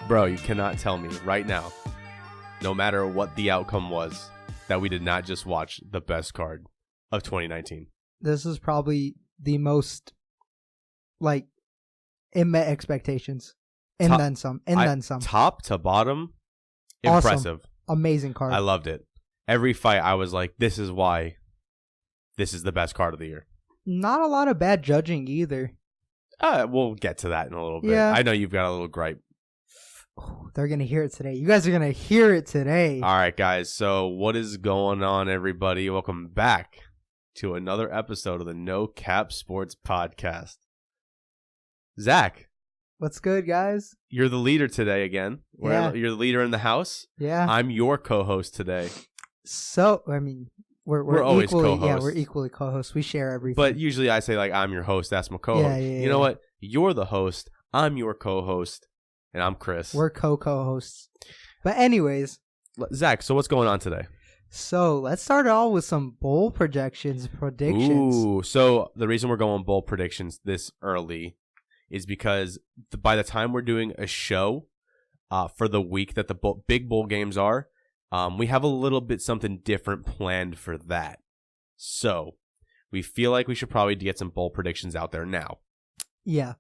Bro, you cannot tell me right now, no matter what the outcome was, that we did not just watch the best card of 2019. This is probably the most, it met expectations. And then some. Top to bottom, Awesome. impressive. Amazing card. I loved it. Every fight, I was like, this is why this is the best card of the year. Not a lot of bad judging either. We'll get to that in a little bit. Yeah. I know you've got a little gripe. Oh, they're going to hear it today. You guys are going to hear it today. All right, guys. So what is going on, everybody? Welcome back to another episode of the No Cap Sports Podcast. Zach. What's good, guys? You're the leader today again. Yeah. You're the leader in the house. Yeah. I'm your co-host today. So, I mean, we're always equally, co-hosts. Yeah, we're equally co-hosts. We share everything. But usually I say, like, I'm your host. That's my co-host. Yeah, you know what? You're the host. I'm your co-host. And I'm Chris. We're co-hosts. But anyways. Zach, so what's going on today? So, let's start off with some bowl predictions. Ooh, so the reason we're going bowl predictions this early is because by the time we're doing a show for the week that the big bowl games are, we have a little bit something different planned for that. So we feel like we should probably get some bowl predictions out there now. Yeah,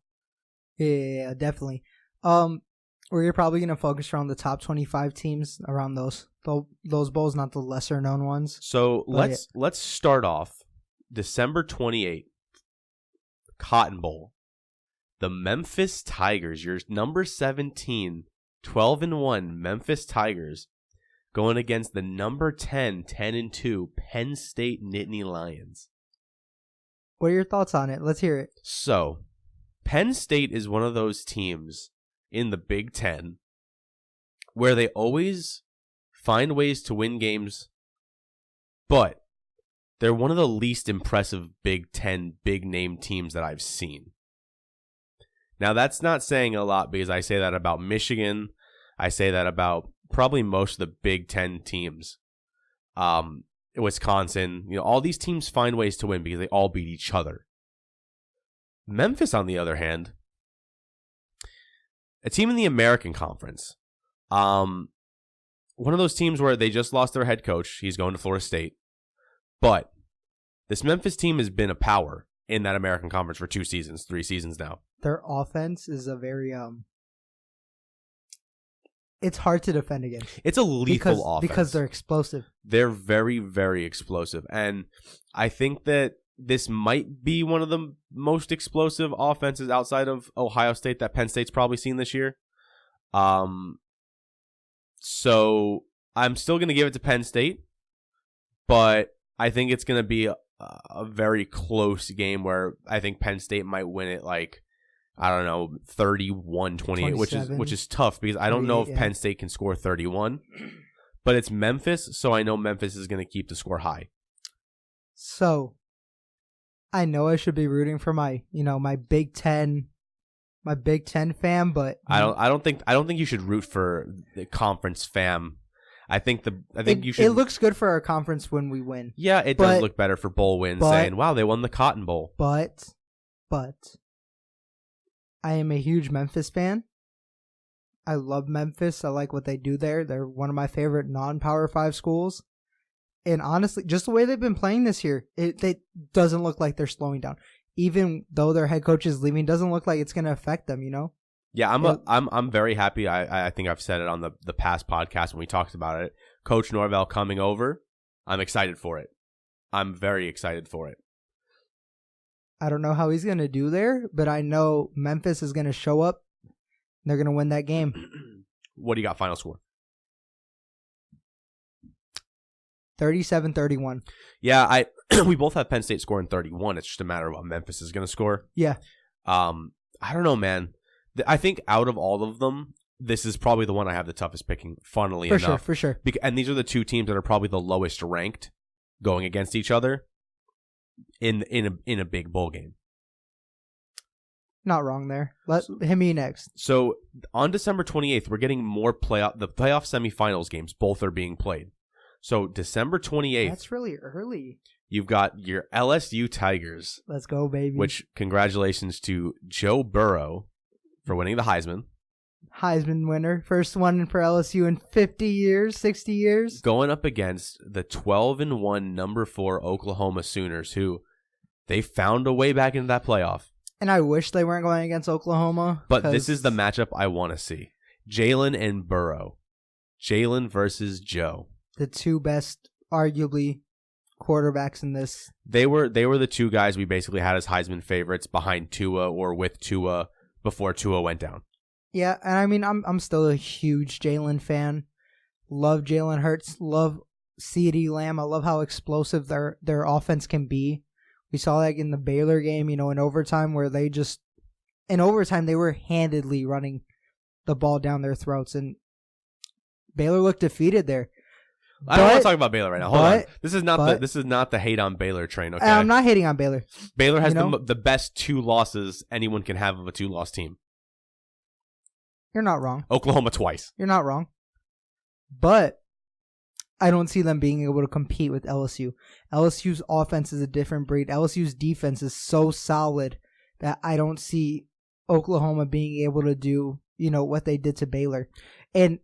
definitely. We're probably going to focus around the top 25 teams around those bowls, not the lesser known ones. So let's start off December 28th, Cotton Bowl. The Memphis Tigers, your number 17, 12-1 Memphis Tigers, going against the number 10, 10-2 Penn State Nittany Lions. What are your thoughts on it? Let's hear it. So, Penn State is one of those teams in the Big Ten where they always find ways to win games, but they're one of the least impressive Big Ten big-name teams that I've seen. Now, that's not saying a lot because I say that about Michigan. I say that about probably most of the Big Ten teams. Wisconsin, all these teams find ways to win because they all beat each other. Memphis, on the other hand, a team in the American Conference. One of those teams where they just lost their head coach. He's going to Florida State. But this Memphis team has been a power in that American Conference for 3 seasons now. Their offense is a very it's hard to defend against. It's a lethal offense because they're explosive. They're very, very explosive, and I think that this might be one of the most explosive offenses outside of Ohio State that Penn State's probably seen this year. So I'm still going to give it to Penn State, but I think it's going to be a very close game where I think Penn State might win it 31-28, which is tough because I don't know if Penn State can score 31, but it's Memphis, so I know Memphis is going to keep the score high. So I know I should be rooting for my Big Ten fam, but I don't think you should root for the conference fam. I think you should. It looks good for our conference when we win. Yeah, it does look better for bowl wins, saying, "Wow, they won the Cotton Bowl." But I am a huge Memphis fan. I love Memphis. I like what they do there. They're one of my favorite non-Power 5 schools. And honestly, just the way they've been playing this year, it doesn't look like they're slowing down. Even though their head coach is leaving, doesn't look like it's going to affect them, Yeah, I'm very happy. I think I've said it on the past podcast when we talked about it. Coach Norvell coming over, I'm excited for it. I'm very excited for it. I don't know how he's going to do there, but I know Memphis is going to show up. And they're going to win that game. What do you got final score? 37-31. Yeah, we both have Penn State scoring 31. It's just a matter of what Memphis is going to score. Yeah. I don't know, man. I think out of all of them, this is probably the one I have the toughest picking, funnily enough. For sure. And these are the two teams that are probably the lowest ranked going against each other in a big bowl game. Not wrong there. Hit me next. So on December 28th, we're getting more the playoff semifinals games. Both are being played. So December 28th. That's really early. You've got your LSU Tigers. Let's go, baby. Which, congratulations to Joe Burrow for winning the Heisman. Heisman winner. First one for LSU in 50 years, 60 years. Going up against the 12-1 number 4 Oklahoma Sooners, who they found a way back into that playoff. And I wish they weren't going against Oklahoma. But this is the matchup I want to see. Jalen and Burrow. Jalen versus Joe. The two best, arguably, quarterbacks in this. They were the two guys we basically had as Heisman favorites behind Tua or with Tua before Tua went down. Yeah, and I mean, I'm still a huge Jalen fan. Love Jalen Hurts. Love CeeDee Lamb. I love how explosive their offense can be. We saw that in the Baylor game, in overtime, where they were handedly running the ball down their throats, and Baylor looked defeated there. I don't want to talk about Baylor right now. Hold on. This is not the hate on Baylor train, okay? I'm not hating on Baylor. Baylor has the best 2 losses anyone can have of a 2-loss team. You're not wrong. Oklahoma twice. You're not wrong. But I don't see them being able to compete with LSU. LSU's offense is a different breed. LSU's defense is so solid that I don't see Oklahoma being able to do, what they did to Baylor. And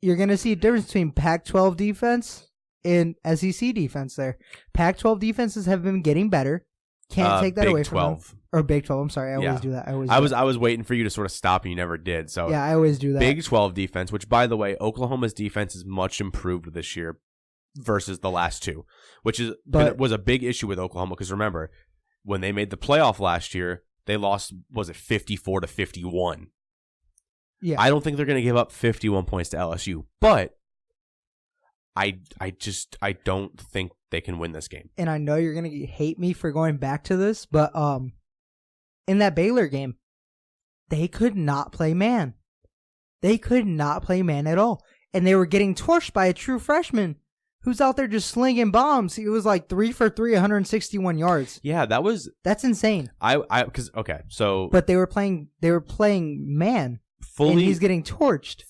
you're going to see a difference between Pac-12 defense and SEC defense there. Pac-12 defenses have been getting better. Can't take that away from them. Or Big 12. I'm sorry. I always do that. I was waiting for you to sort of stop and you never did. So yeah, I always do that. Big 12 defense, which by the way, Oklahoma's defense is much improved this year versus the last 2, which was a big issue with Oklahoma because remember, when they made the playoff last year, they lost 54-51. Yeah. I don't think they're going to give up 51 points to LSU, but I don't think they can win this game. And I know you're going to hate me for going back to this, but in that Baylor game, they could not play man. They could not play man at all. And they were getting torched by a true freshman who's out there just slinging bombs. He was like 3 for 3, 161 yards. Yeah, that's insane. But they were playing man. Fully, and he's getting torched.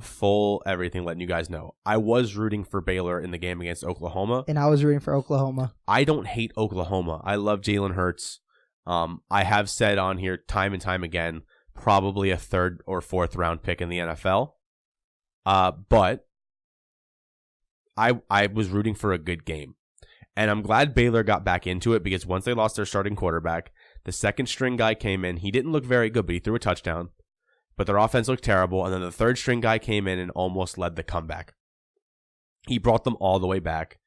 Full everything, letting you guys know. I was rooting for Baylor in the game against Oklahoma. And I was rooting for Oklahoma. I don't hate Oklahoma. I love Jalen Hurts. I have said on here time and time again, probably a 3rd or 4th round pick in the NFL. But I was rooting for a good game. And I'm glad Baylor got back into it because once they lost their starting quarterback, the second string guy came in. He didn't look very good, but he threw a touchdown. But their offense looked terrible, and then the third string guy came in and almost led the comeback. He brought them all the way back,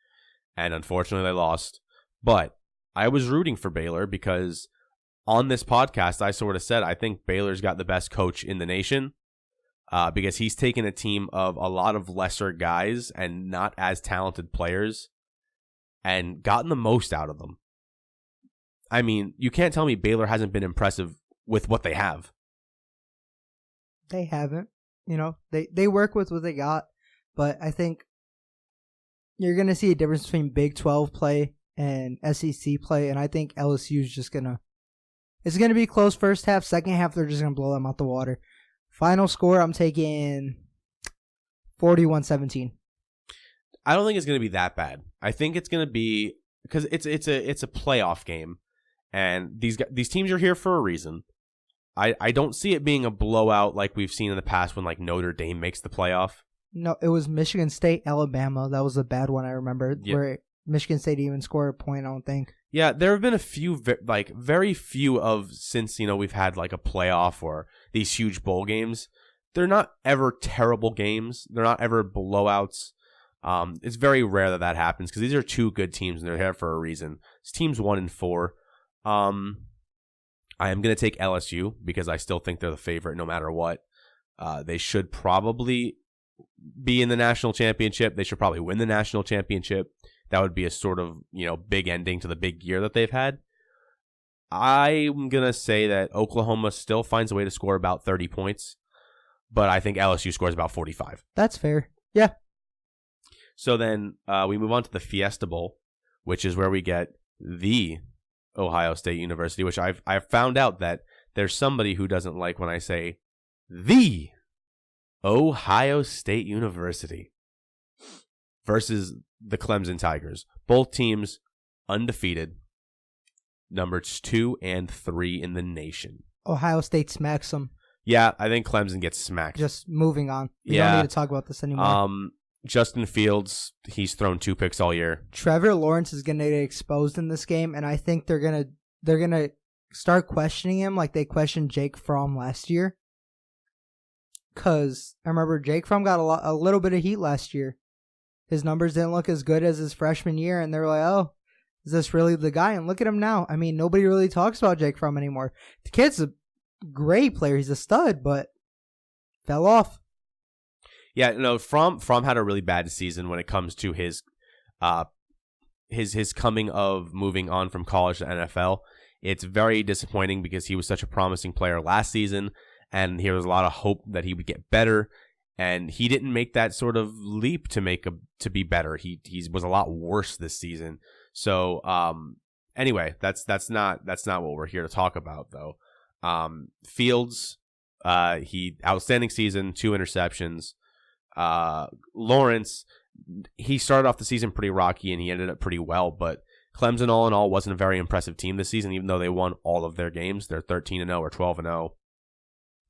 and unfortunately they lost. But I was rooting for Baylor because on this podcast I sort of said I think Baylor's got the best coach in the nation because he's taken a team of a lot of lesser guys and not as talented players and gotten the most out of them. I mean, you can't tell me Baylor hasn't been impressive with what they have. They haven't. They work with what they got, but I think you're going to see a difference between Big 12 play and SEC play, and I think LSU's just going to... It's going to be close first half. Second half, they're just going to blow them out the water. Final score, I'm taking 41-17. I don't think it's going to be that bad. I think it's going to be... Because it's a playoff game, and these teams are here for a reason. I don't see it being a blowout like we've seen in the past when like Notre Dame makes the playoff. No, it was Michigan State, Alabama. That was a bad one I remember, where Michigan State didn't even score a point, I don't think. Yeah, there have been a few, very few since, we've had like a playoff or these huge bowl games. They're not ever terrible games. They're not ever blowouts. It's very rare that happens because these are 2 good teams and they're here for a reason. It's teams 1 and 4. I am going to take LSU because I still think they're the favorite no matter what. They should probably be in the national championship. They should probably win the national championship. That would be a sort of, big ending to the big year that they've had. I'm going to say that Oklahoma still finds a way to score about 30 points, but I think LSU scores about 45. That's fair. Yeah. So then we move on to the Fiesta Bowl, which is where we get the Ohio State University, which I've found out that there's somebody who doesn't like when I say the Ohio State University versus the Clemson Tigers. Both teams undefeated, numbers 2 and 3 in the nation. Ohio State smacks them. Yeah, I think Clemson gets smacked. Just moving on. We don't need to talk about this anymore. Justin Fields, he's thrown 2 picks all year. Trevor Lawrence is going to get exposed in this game, and I think they're gonna start questioning him like they questioned Jake Fromm last year. Because I remember Jake Fromm got a little bit of heat last year. His numbers didn't look as good as his freshman year, and they were like, oh, is this really the guy? And look at him now. I mean, nobody really talks about Jake Fromm anymore. The kid's a great player. He's a stud, but fell off. Yeah, no, Fromm had a really bad season when it comes to his coming of moving on from college to NFL. It's very disappointing because he was such a promising player last season, and there was a lot of hope that he would get better, and he didn't make that sort of leap to be better. He was a lot worse this season. So anyway, that's not what we're here to talk about though. Fields, he outstanding season, 2 interceptions. Lawrence, he started off the season pretty rocky and he ended up pretty well, but Clemson all in all wasn't a very impressive team this season, even though they won all of their games. They're 13-0 or 12-0.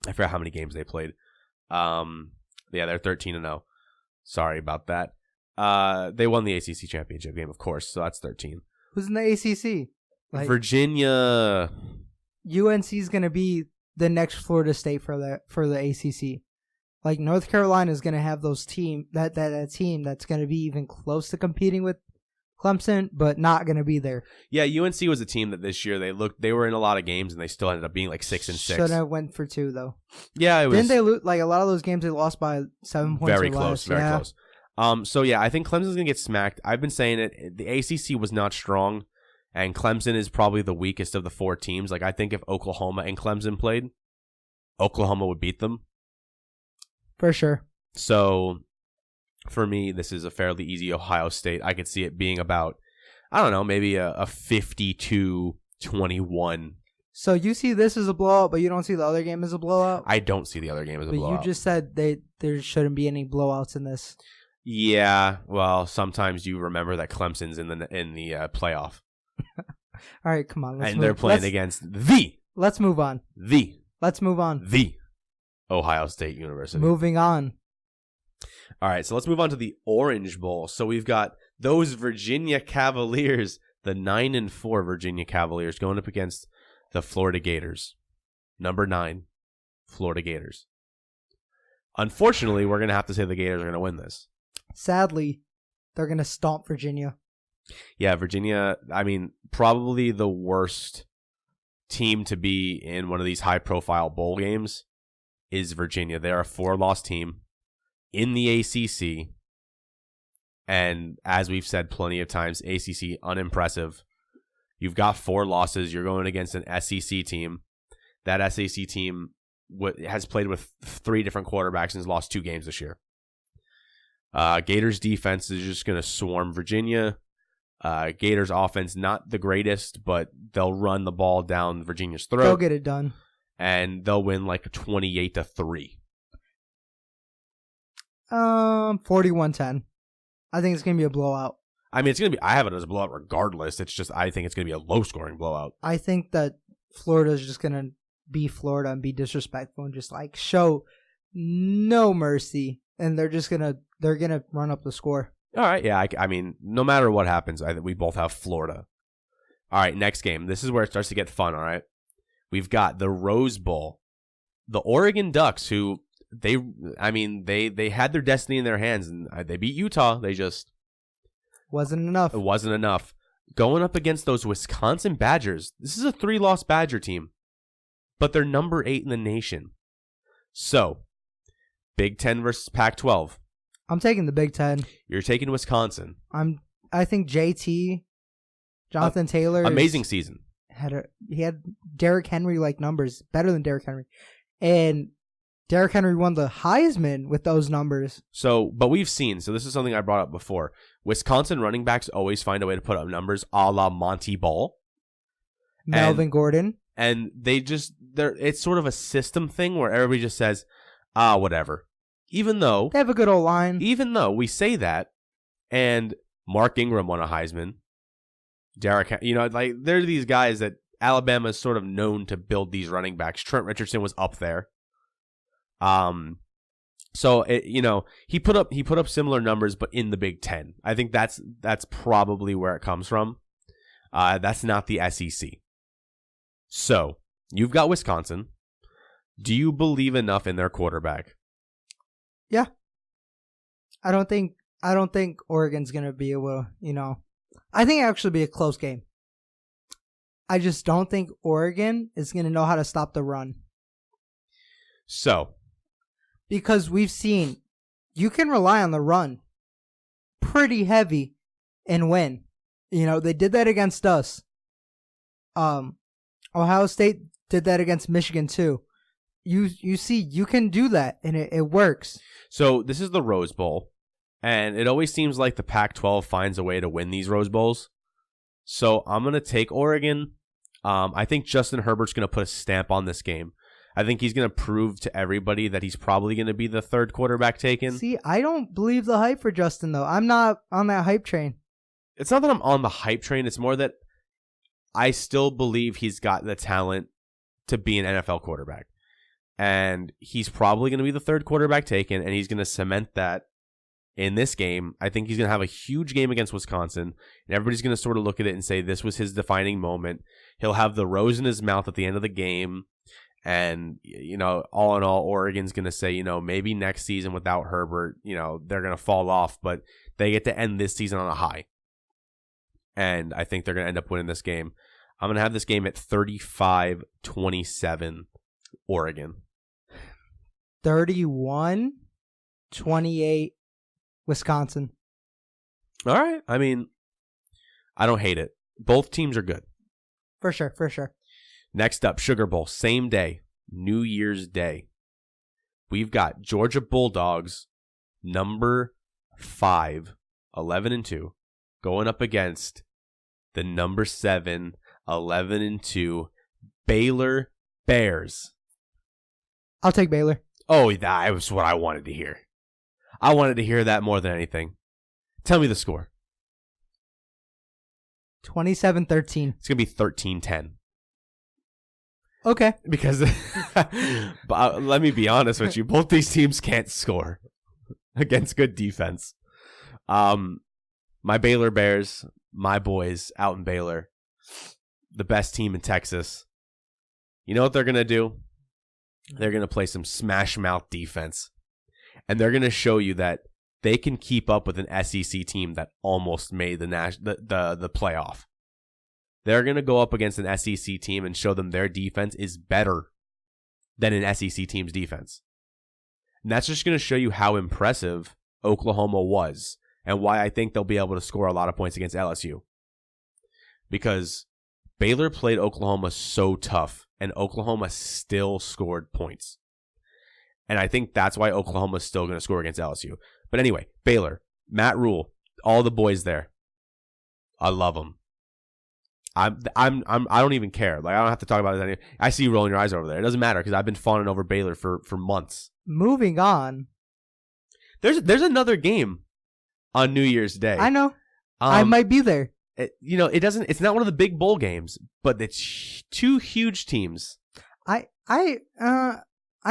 I forgot how many games they played. Yeah, they're 13-0. Sorry about that. They won the ACC championship game, of course, so that's 13. Who's in the ACC? Virginia. UNC is going to be the next Florida State for the ACC. Like North Carolina is going to have those team that team that's going to be even close to competing with Clemson, but not going to be there. Yeah, UNC was a team that this year they were in a lot of games and they still ended up being like 6-6. Should have went for 2 though. Yeah, it was. Didn't they lose like a lot of those games? They lost by 7 points. Very or close, less. very close. So yeah, I think Clemson's gonna get smacked. I've been saying it. The ACC was not strong, and Clemson is probably the weakest of the 4 teams. Like I think if Oklahoma and Clemson played, Oklahoma would beat them for sure. So for me, this is a fairly easy Ohio State. I could see it being about, I don't know, maybe a 52-21. So you see this as a blowout, but you don't see the other game as a blowout? I don't see the other game as a blowout. But you just said there shouldn't be any blowouts in this. Yeah, well, sometimes you remember that Clemson's in the playoff. All right, come on. They're playing against the. Let's move on. Let's move on. The Ohio State University. Moving on. All right, so let's move on to the Orange Bowl. So we've got those Virginia Cavaliers, the 9-4 Virginia Cavaliers, going up against the Florida Gators. Number 9, Florida Gators. Unfortunately, we're going to have to say the Gators are going to win this. Sadly, they're going to stomp Virginia. Yeah, Virginia, I mean, probably the worst team to be in one of these high-profile bowl games is Virginia. They're a 4-loss team in the ACC, and as we've said plenty of times, ACC unimpressive. You've got 4 losses. You're going against an SEC team. That SEC team has played with 3 different quarterbacks and has lost 2 games this year. Gators defense is just going to swarm Virginia. Gators offense not the greatest, but they'll run the ball down Virginia's throat. They'll get it done, and they'll win like 28-3. 41-10. I think it's going to be a blowout. I mean, it's going to be. I have it as a blowout regardless. It's just I think it's going to be a low-scoring blowout. I think that Florida is just going to be Florida and be disrespectful and just like show no mercy, and they're gonna run up the score. All right, yeah. I mean, no matter what happens, I think we both have Florida. All right, next game. This is where it starts to get fun. All right, we've got the Rose Bowl, the Oregon Ducks, who. They had their destiny in their hands, and they beat Utah. They just wasn't enough. It wasn't enough. Going up against those Wisconsin Badgers. This is a 3-loss Badger team, but they're number 8 in the nation. So, Big 10 versus Pac-12. I'm taking the Big 10. You're taking Wisconsin. I think JT, Jonathan Taylor, amazing season. He had Derrick Henry like numbers, better than Derrick Henry, and Derrick Henry won the Heisman with those numbers. So, but we've seen, so this is something I brought up before. Wisconsin running backs always find a way to put up numbers a la Monty Ball. Melvin Gordon. And it's sort of a system thing where everybody just says, whatever. Even though they have a good old line. Even though we say that, and Mark Ingram won a Heisman. Derrick, like there are these guys that Alabama is sort of known to build these running backs. Trent Richardson was up there. So he put up similar numbers, but in the Big Ten. I think that's probably where it comes from. That's not the SEC. So you've got Wisconsin. Do you believe enough in their quarterback? Yeah. I don't think Oregon's gonna be able to, I think it'll actually be a close game. I just don't think Oregon is gonna know how to stop the run. So, because we've seen you can rely on the run pretty heavy and win. They did that against us. Ohio State did that against Michigan too. You see, you can do that, and it works. So this is the Rose Bowl, and it always seems like the Pac-12 finds a way to win these Rose Bowls. So I'm going to take Oregon. I think Justin Herbert's going to put a stamp on this game. I think he's going to prove to everybody that he's probably going to be the third quarterback taken. See, I don't believe the hype for Justin, though. I'm not on that hype train. It's not that I'm on the hype train. It's more that I still believe he's got the talent to be an NFL quarterback. And he's probably going to be the third quarterback taken, and he's going to cement that in this game. I think he's going to have a huge game against Wisconsin, and everybody's going to sort of look at it and say this was his defining moment. He'll have the rose in his mouth at the end of the game. And, all in all, Oregon's going to say, maybe next season without Herbert, they're going to fall off, but they get to end this season on a high. And I think they're going to end up winning this game. I'm going to have this game at 35-27 Oregon. 31-28 Wisconsin. All right. I mean, I don't hate it. Both teams are good. For sure. Next up, Sugar Bowl, same day, New Year's Day. We've got Georgia Bulldogs, number 5, 11-2, going up against the number 7, 11-2, Baylor Bears. I'll take Baylor. Oh, that was what I wanted to hear. I wanted to hear that more than anything. Tell me the score. 27-13. It's going to be 13-10. Okay. Because, let me be honest with you, both these teams can't score against good defense. My Baylor Bears, my boys out in Baylor, the best team in Texas. You know what they're going to do? They're going to play some smash mouth defense. And they're going to show you that they can keep up with an SEC team that almost made the playoff. They're going to go up against an SEC team and show them their defense is better than an SEC team's defense. And that's just going to show you how impressive Oklahoma was and why I think they'll be able to score a lot of points against LSU. Because Baylor played Oklahoma so tough, and Oklahoma still scored points. And I think that's why Oklahoma's still going to score against LSU. But anyway, Baylor, Matt Rule, all the boys there. I love them. I don't even care. Like, I don't have to talk about this anymore. I see you rolling your eyes over there. It doesn't matter because I've been fawning over Baylor for months. Moving on. There's another game on New Year's Day. I know. I might be there. It's not one of the big bowl games, but it's two huge teams. I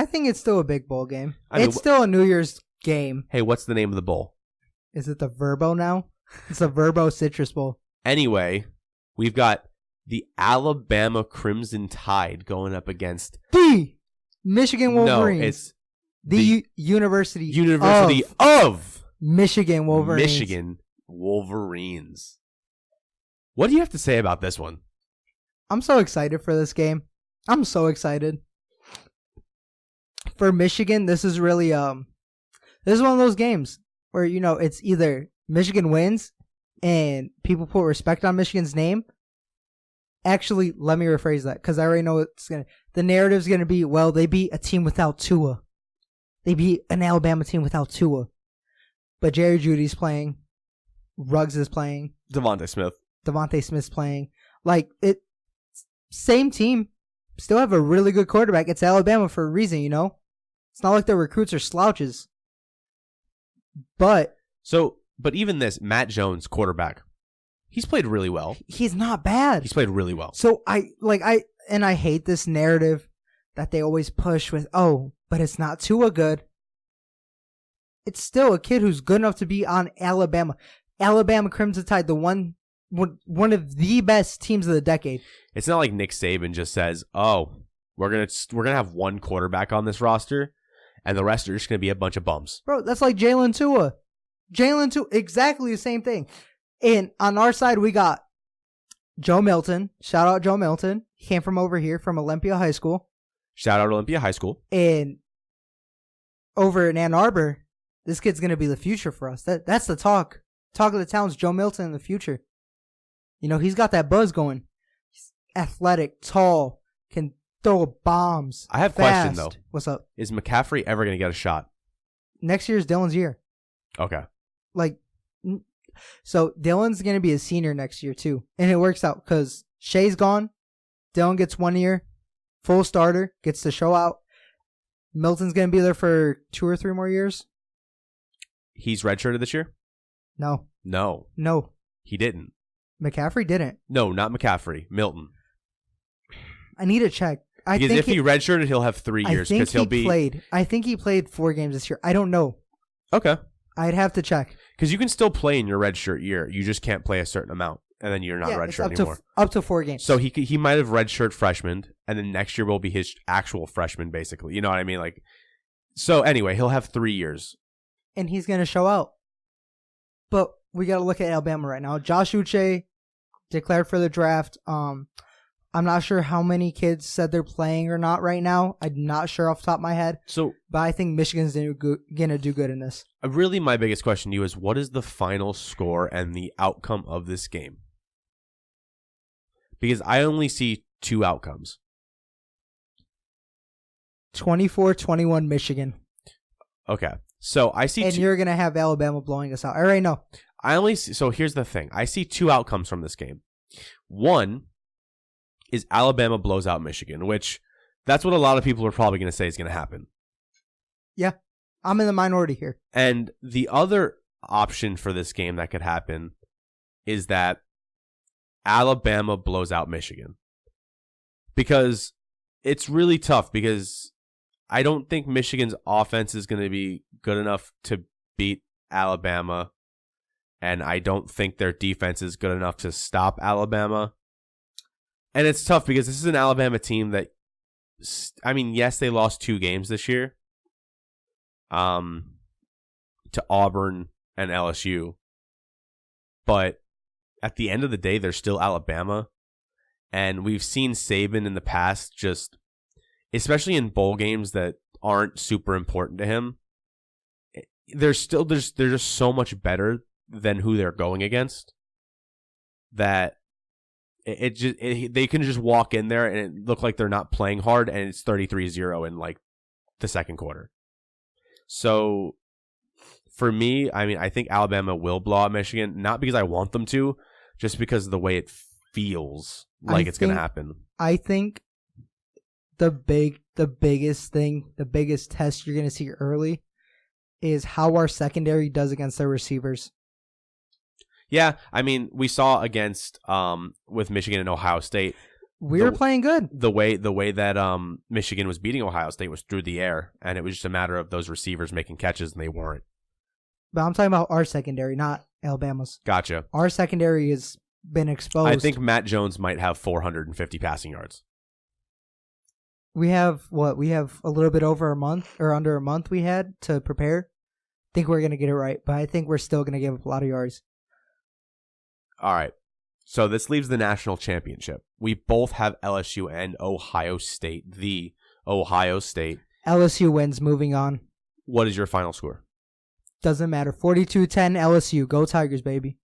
think it's still a big bowl game. It's still a New Year's game. Hey, what's the name of the bowl? Is it the Verbo now? It's the Verbo Citrus Bowl. Anyway, we've got the Alabama Crimson Tide going up against the Michigan Wolverines. No, it's the University of Michigan Wolverines. Michigan Wolverines. What do you have to say about this one? I'm so excited for this game. I'm so excited. For Michigan, this is really this is one of those games where it's either Michigan wins and people put respect on Michigan's name. Actually, let me rephrase that because I already know the narrative's gonna be, well, they beat a team without Tua. They beat an Alabama team without Tua. But Jerry Jeudy's playing. Ruggs is playing. Devontae Smith's playing. Same team. Still have a really good quarterback. It's Alabama for a reason, It's not like their recruits are slouches. But even this, Matt Jones, quarterback, he's played really well. He's not bad. He's played really well. So I hate this narrative that they always push with, but it's not Tua good. It's still a kid who's good enough to be on Alabama. Alabama Crimson Tide, the one of the best teams of the decade. It's not like Nick Saban just says, "Oh, we're gonna have one quarterback on this roster, and the rest are just gonna be a bunch of bums." Bro, that's like Jalen Tua. Exactly the same thing. And on our side, we got Joe Milton. Shout out Joe Milton. He came from over here, from Olympia High School. Shout out Olympia High School. And over in Ann Arbor, this kid's going to be the future for us. That's the talk. Talk of the town's Joe Milton in the future. You know, he's got that buzz going. He's athletic, tall, can throw bombs. I have a fast. question, though. What's up? Is McCaffrey ever going to get a shot? Next year is Dylan's year. Okay. So Dylan's going to be a senior next year, too. And it works out because Shay's gone. Dylan gets 1 year. Full starter. Gets to show out. Milton's going to be there for 2 or 3 more years. He's redshirted this year? No. He didn't. McCaffrey didn't. No, not McCaffrey. Milton. I need to check. Because if he redshirted, he'll have 3 years. I think he played 4 games this year. I don't know. Okay. I'd have to check. Because you can still play in your redshirt year. You just can't play a certain amount, and then you're not redshirt anymore. Up to 4 games. So he might have redshirt freshman, and then next year will be his actual freshman, basically. You know what I mean? Like, so anyway, he'll have 3 years. And he's going to show out. But we got to look at Alabama right now. Josh Uche declared for the draft. I'm not sure how many kids said they're playing or not right now. I'm not sure off the top of my head. But I think Michigan's going to do good in this. Really, my biggest question to you is, what is the final score and the outcome of this game? Because I only see 2 outcomes. 24-21 Michigan. Okay. So I see and you're going to have Alabama blowing us out. I already know. So here's the thing. I see 2 outcomes from this game. One is Alabama blows out Michigan, which that's what a lot of people are probably going to say is going to happen. Yeah. I'm in the minority here. And the other option for this game that could happen is that Alabama blows out Michigan. Because it's really tough, because I don't think Michigan's offense is going to be good enough to beat Alabama, and I don't think their defense is good enough to stop Alabama. And it's tough because this is an Alabama team that, I mean, yes, they lost 2 games this year, to Auburn and LSU, but at the end of the day, they're still Alabama, and we've seen Saban in the past just, especially in bowl games that aren't super important to him, they're just so much better than who they're going against that they can just walk in there and it look like they're not playing hard, and it's 33-0 in like the second quarter. So for me, I mean, I think Alabama will blow out Michigan, not because I want them to, just because of the way it feels like it's going to happen. I think the biggest test you're going to see early is how our secondary does against their receivers. Yeah, I mean, we saw against with Michigan and Ohio State. We were playing good. The way that Michigan was beating Ohio State was through the air, and it was just a matter of those receivers making catches, and they weren't. But I'm talking about our secondary, not Alabama's. Gotcha. Our secondary has been exposed. I think Matt Jones might have 450 passing yards. We have what? We have a little bit over a month, or under a month we had to prepare. I think we're going to get it right, but I think we're still going to give up a lot of yards. All right. So this leaves the national championship. We both have LSU and Ohio State. The Ohio State. LSU wins, moving on. What is your final score? Doesn't matter. 42-10 LSU. Go Tigers, baby.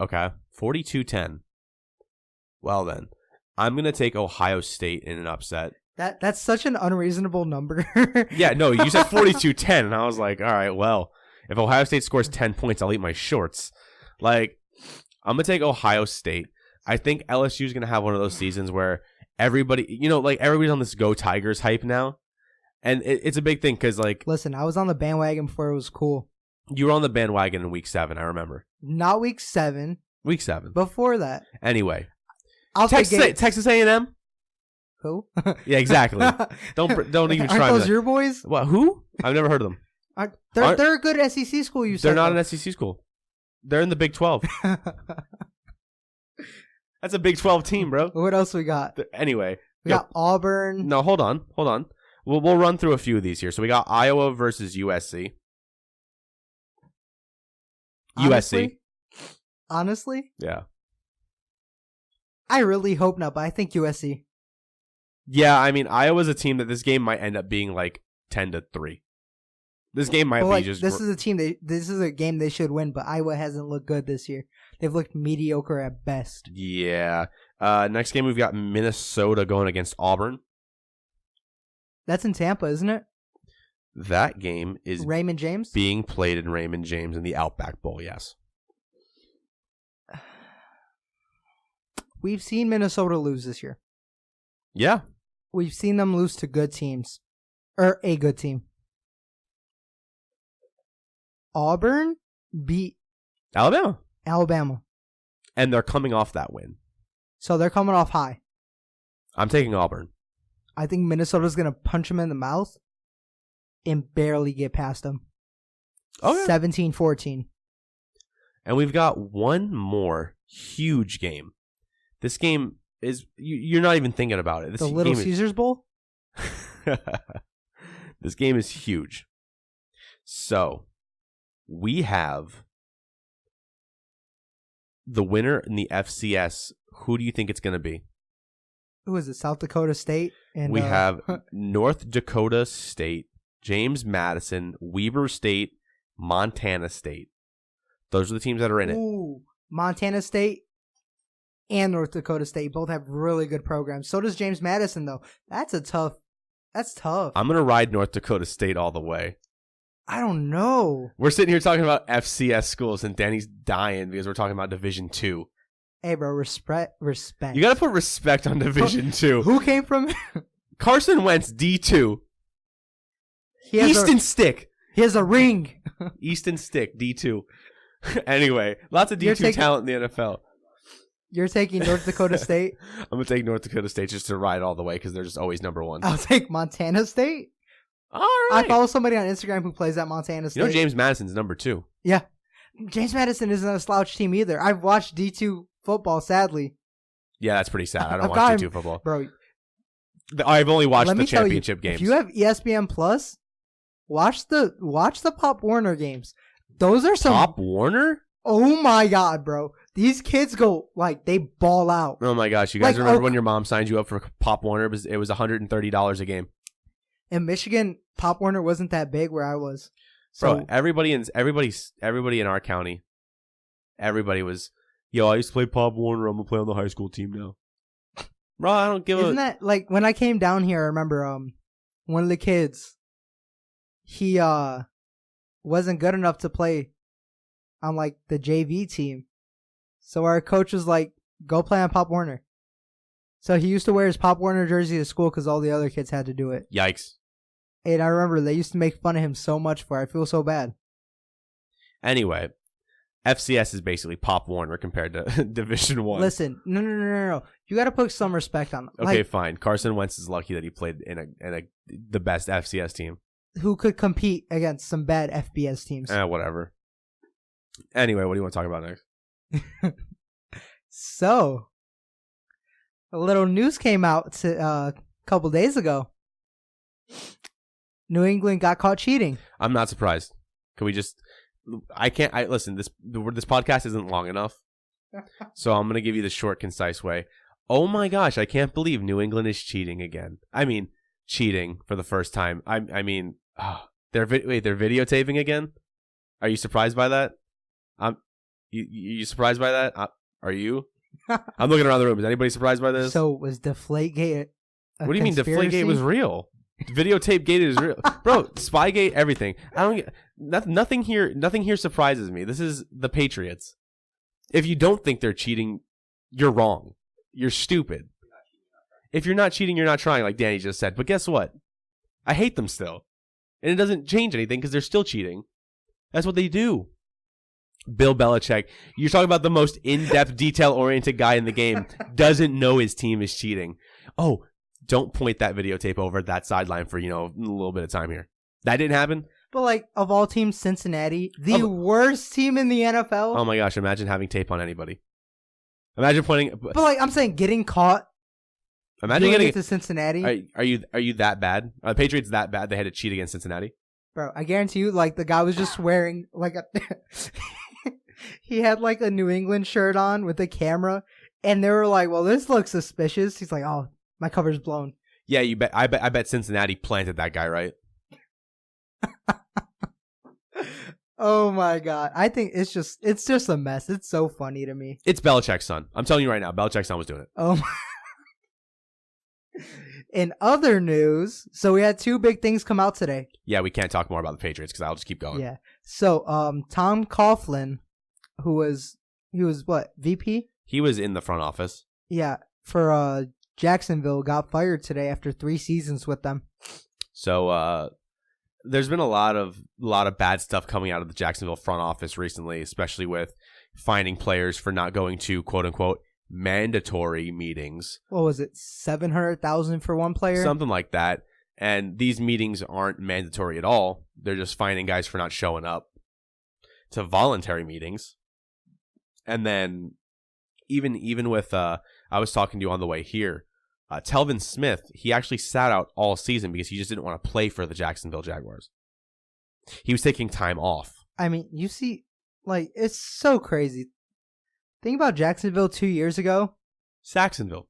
Okay. 42-10. Well then, I'm going to take Ohio State in an upset. That's such an unreasonable number. Yeah, no, you said 42-10, and I was like, all right, well, if Ohio State scores 10 points, I'll eat my shorts. Like, I'm going to take Ohio State. I think LSU is going to have one of those seasons where everybody, everybody's on this Go Tigers hype now. And it's a big thing because, listen, I was on the bandwagon before it was cool. You were on the bandwagon in week 7, I remember. Not week 7. Week 7. Before that. Anyway. I'll Texas A&M? Who? Yeah, exactly. Don't even try. Aren't those your boys? What? Who? I've never heard of them. They're a good SEC school. You said they're not an SEC school. They're in the Big 12. That's a Big 12 team, bro. What else we got? Anyway, we got Auburn. No, hold on. We'll run through a few of these here. So we got Iowa versus USC. Honestly? Yeah. I really hope not, but I think USC. Yeah, I mean, Iowa's a team that this game might end up being like 10-3. This game might be just. This is a team. This is a game they should win, but Iowa hasn't looked good this year. They've looked mediocre at best. Yeah. Next game we've got Minnesota going against Auburn. That's in Tampa, isn't it? That game is Raymond James being played in Raymond James in the Outback Bowl. Yes. We've seen Minnesota lose this year. Yeah. We've seen them lose to good teams. Or a good team. Auburn beat Alabama. And they're coming off that win. So they're coming off high. I'm taking Auburn. I think Minnesota's going to punch them in the mouth and barely get past them. Oh, yeah. 17-14. And we've got one more huge game. This game is, you're not even thinking about it. The Little Caesars Bowl? This game is huge. So, we have the winner in the FCS. Who do you think it's going to be? Who is it? South Dakota State? And we have North Dakota State, James Madison, Weber State, Montana State. Those are the teams that are in it. Montana State and North Dakota State both have really good programs. So does James Madison, though. That's tough. I'm going to ride North Dakota State all the way. I don't know. We're sitting here talking about FCS schools, and Danny's dying because we're talking about Division II. Hey, bro, respect. You got to put respect on Division II. Who came from? Carson Wentz, D2. Easton Stick. He has a ring. Easton Stick, D2. Anyway, lots of D2 talent in the NFL. You're taking North Dakota State? I'm going to take North Dakota State just to ride all the way because they're just always number one. I'll take Montana State. All right. I follow somebody on Instagram who plays at Montana State. You know James Madison's number 2. Yeah. James Madison isn't a slouch team either. I've watched D2 football, sadly. Yeah, that's pretty sad. I don't watch D2 football. Bro, I've only watched the championship games. If you have ESPN Plus, watch the Pop Warner games. Those are some Pop Warner? Oh my god, bro. These kids go they ball out. Oh my gosh, you guys remember when your mom signed you up for Pop Warner? It was $130 a game. In Michigan, Pop Warner wasn't that big where I was. So bro, everybody in our county, everybody was, yo, I used to play Pop Warner. I'm gonna play on the high school team now. Bro, I don't give a. Isn't that like when I came down here? I remember one of the kids, he wasn't good enough to play on the JV team, so our coach was like, "Go play on Pop Warner." So he used to wear his Pop Warner jersey to school because all the other kids had to do it. Yikes. And I remember they used to make fun of him so much for it. I feel so bad. Anyway, FCS is basically Pop Warner compared to Division I. Listen, no. You got to put some respect on them. Okay, fine. Carson Wentz is lucky that he played in the best FCS team. Who could compete against some bad FBS teams. Whatever. Anyway, what do you want to talk about next? So, a little news came out a couple days ago. New England got caught cheating. I'm not surprised. Can we just... listen, this podcast isn't long enough, so I'm going to give you the short, concise way. Oh my gosh, I can't believe New England is cheating again. I mean, cheating for the first time. They're videotaping again? Are you surprised by that? You surprised by that? Are you? I'm looking around the room. Is anybody surprised by this? So was Deflategate a What do you mean conspiracy? Deflategate was real? Videotape gate is real, bro. Spygate, everything. I don't get nothing here. Nothing here surprises me. This is the Patriots. If you don't think they're cheating, you're wrong. You're stupid. If you're not cheating, you're not trying, like Danny just said. But guess what? I hate them still, and it doesn't change anything because they're still cheating. That's what they do. Bill Belichick, you're talking about the most in-depth, detail-oriented guy in the game, doesn't know his team is cheating. Oh, don't point that videotape over that sideline for, a little bit of time here. That didn't happen. But, like, of all teams, Cincinnati, the worst team in the NFL. Oh, my gosh. Imagine having tape on anybody. Imagine pointing. But, like, I'm saying getting caught. Imagine getting it to Cincinnati. Are you that bad? Are the Patriots that bad they had to cheat against Cincinnati? Bro, I guarantee you, like, the guy was just wearing, like, he had, like, a New England shirt on with a camera, and they were like, well, this looks suspicious. He's like, oh, my cover's blown. Yeah, you bet. I bet Cincinnati planted that guy, right? Oh, my God. I think it's just a mess. It's so funny to me. It's Belichick's son. I'm telling you right now, Belichick's son was doing it. Oh, my. In other news, so we had two big things come out today. Yeah, we can't talk more about the Patriots because I'll just keep going. Yeah. So, Tom Coughlin, he was what, VP? He was in the front office. Yeah, for Jacksonville, got fired today after 3 seasons with them. So, there's been a lot of bad stuff coming out of the Jacksonville front office recently, especially with finding players for not going to quote unquote mandatory meetings. What was it, $700,000 for one player? Something like that. And these meetings aren't mandatory at all. They're just finding guys for not showing up to voluntary meetings. And then even with I was talking to you on the way here, Telvin Smith, he actually sat out all season because he just didn't want to play for the Jacksonville Jaguars. He was taking time off. I mean, you see, like, it's so crazy. Think about Jacksonville 2 years ago. Saxonville.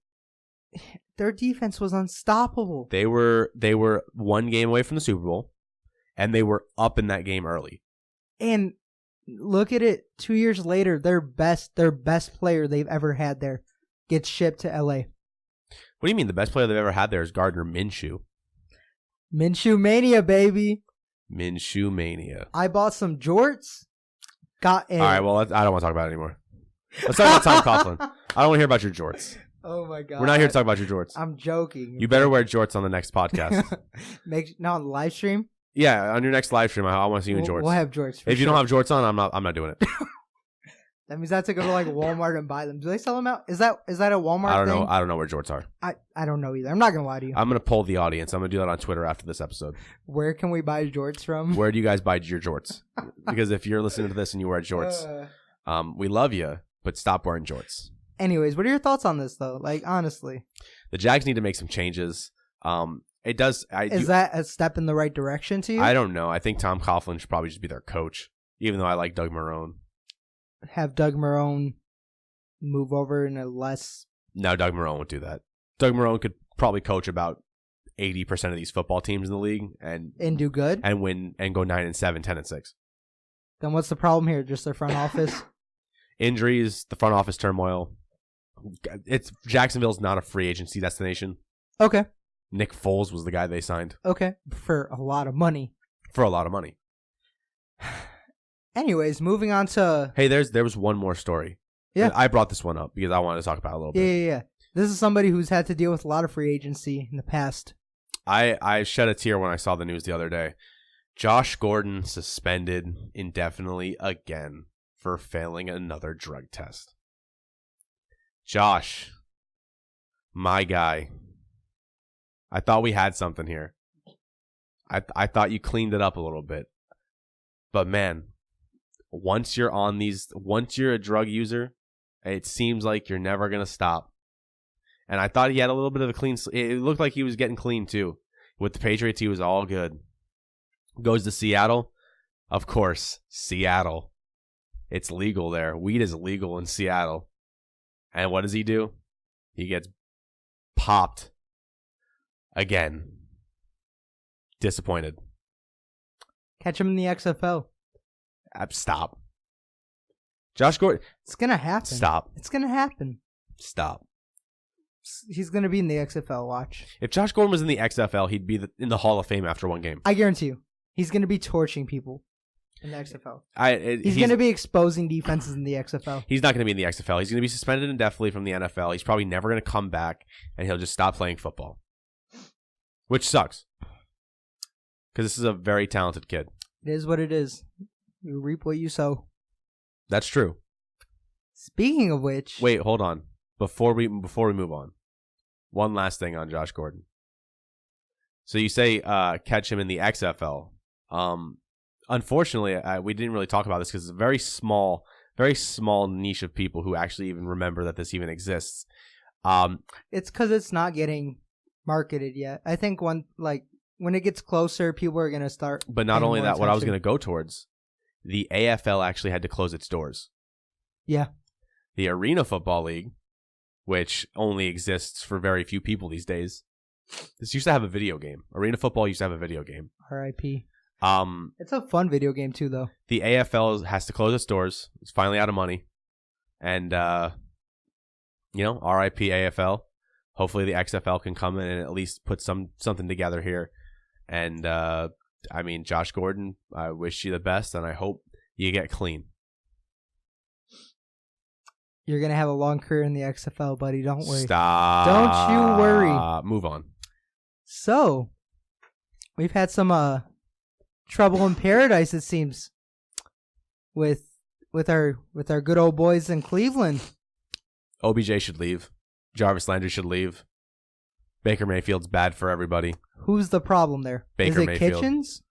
Their defense was unstoppable. They were 1 game away from the Super Bowl, and they were up in that game early. And look at it, 2 years later, their best player they've ever had there gets shipped to LA. What do you mean the best player they've ever had there is Gardner Minshew? Minshew Mania, baby. Minshew Mania. I bought some jorts. All right, well, I don't want to talk about it anymore. Let's talk about Tom Coughlin. I don't want to hear about your jorts. Oh, my God. We're not here to talk about your jorts. I'm joking. You better wear jorts on the next podcast. On the live stream? Yeah, on your next live stream, I want to see you in jorts. We'll have jorts. If you don't have jorts on, I'm not doing it. That means I have to go to like Walmart and buy them. Do they sell them out? Is that a Walmart thing? I don't know where jorts are. I don't know either. I'm not going to lie to you. I'm going to poll the audience. I'm going to do that on Twitter after this episode. Where can we buy jorts from? Where do you guys buy your jorts? Because if you're listening to this and you wear jorts, we love you, but stop wearing jorts. Anyways, what are your thoughts on this, though? Like, honestly. The Jags need to make some changes. It does. Is that a step in the right direction to you? I don't know. I think Tom Coughlin should probably just be their coach, even though I like Doug Marrone. Have Doug Marrone move over in a less... No, Doug Marrone won't do that. Doug Marrone could probably coach about 80% of these football teams in the league and do good and win and go 9-7, 10-6. Then what's the problem here? Just their front office? Injuries, the front office turmoil. Jacksonville's not a free agency destination. Okay. Nick Foles was the guy they signed. Okay. For a lot of money. Anyways, moving on to... Hey, there was one more story. Yeah. I brought this one up because I wanted to talk about it a little bit. Yeah. This is somebody who's had to deal with a lot of free agency in the past. I shed a tear when I saw the news the other day. Josh Gordon suspended indefinitely again for failing another drug test. Josh, my guy. I thought we had something here. I thought you cleaned it up a little bit. But man, once you're a drug user, it seems like you're never going to stop. And I thought he had a little bit of a clean. It looked like he was getting clean too. With the Patriots, he was all good. Goes to Seattle. Of course, Seattle. It's legal there. Weed is legal in Seattle. And what does he do? He gets popped again. Disappointed. Catch him in the XFL. Stop. Josh Gordon. It's going to happen. Stop. It's going to happen. Stop. He's going to be in the XFL, watch. If Josh Gordon was in the XFL, he'd be in the Hall of Fame after one game. I guarantee you. He's going to be torching people in the XFL. He's going to be exposing defenses in the XFL. He's not going to be in the XFL. He's going to be suspended indefinitely from the NFL. He's probably never going to come back, and he'll just stop playing football. Which sucks. Because this is a very talented kid. It is what it is. You reap what you sow. That's true. Speaking of which... Wait, hold on. Before we move on, one last thing on Josh Gordon. So you say catch him in the XFL. Unfortunately, we didn't really talk about this because it's a very small niche of people who actually even remember that this even exists. It's because it's not getting marketed yet. I think when it gets closer, people are going to start. But not only that, what I was going to go towards, the AFL actually had to close its doors. Yeah. The Arena Football League, which only exists for very few people these days. This used to have a video game. Arena Football used to have a video game. R.I.P. It's a fun video game too, though. The AFL has to close its doors. It's finally out of money. And, R.I.P. AFL. Hopefully the XFL can come in and at least put something together here. And, Josh Gordon, I wish you the best, and I hope you get clean. You're going to have a long career in the XFL, buddy. Don't worry. Stop. Don't you worry. Move on. So, we've had some trouble in paradise, it seems, with our good old boys in Cleveland. OBJ should leave. Jarvis Landry should leave. Baker Mayfield's bad for everybody. Who's the problem there? Baker Is it Mayfield. Kitchens?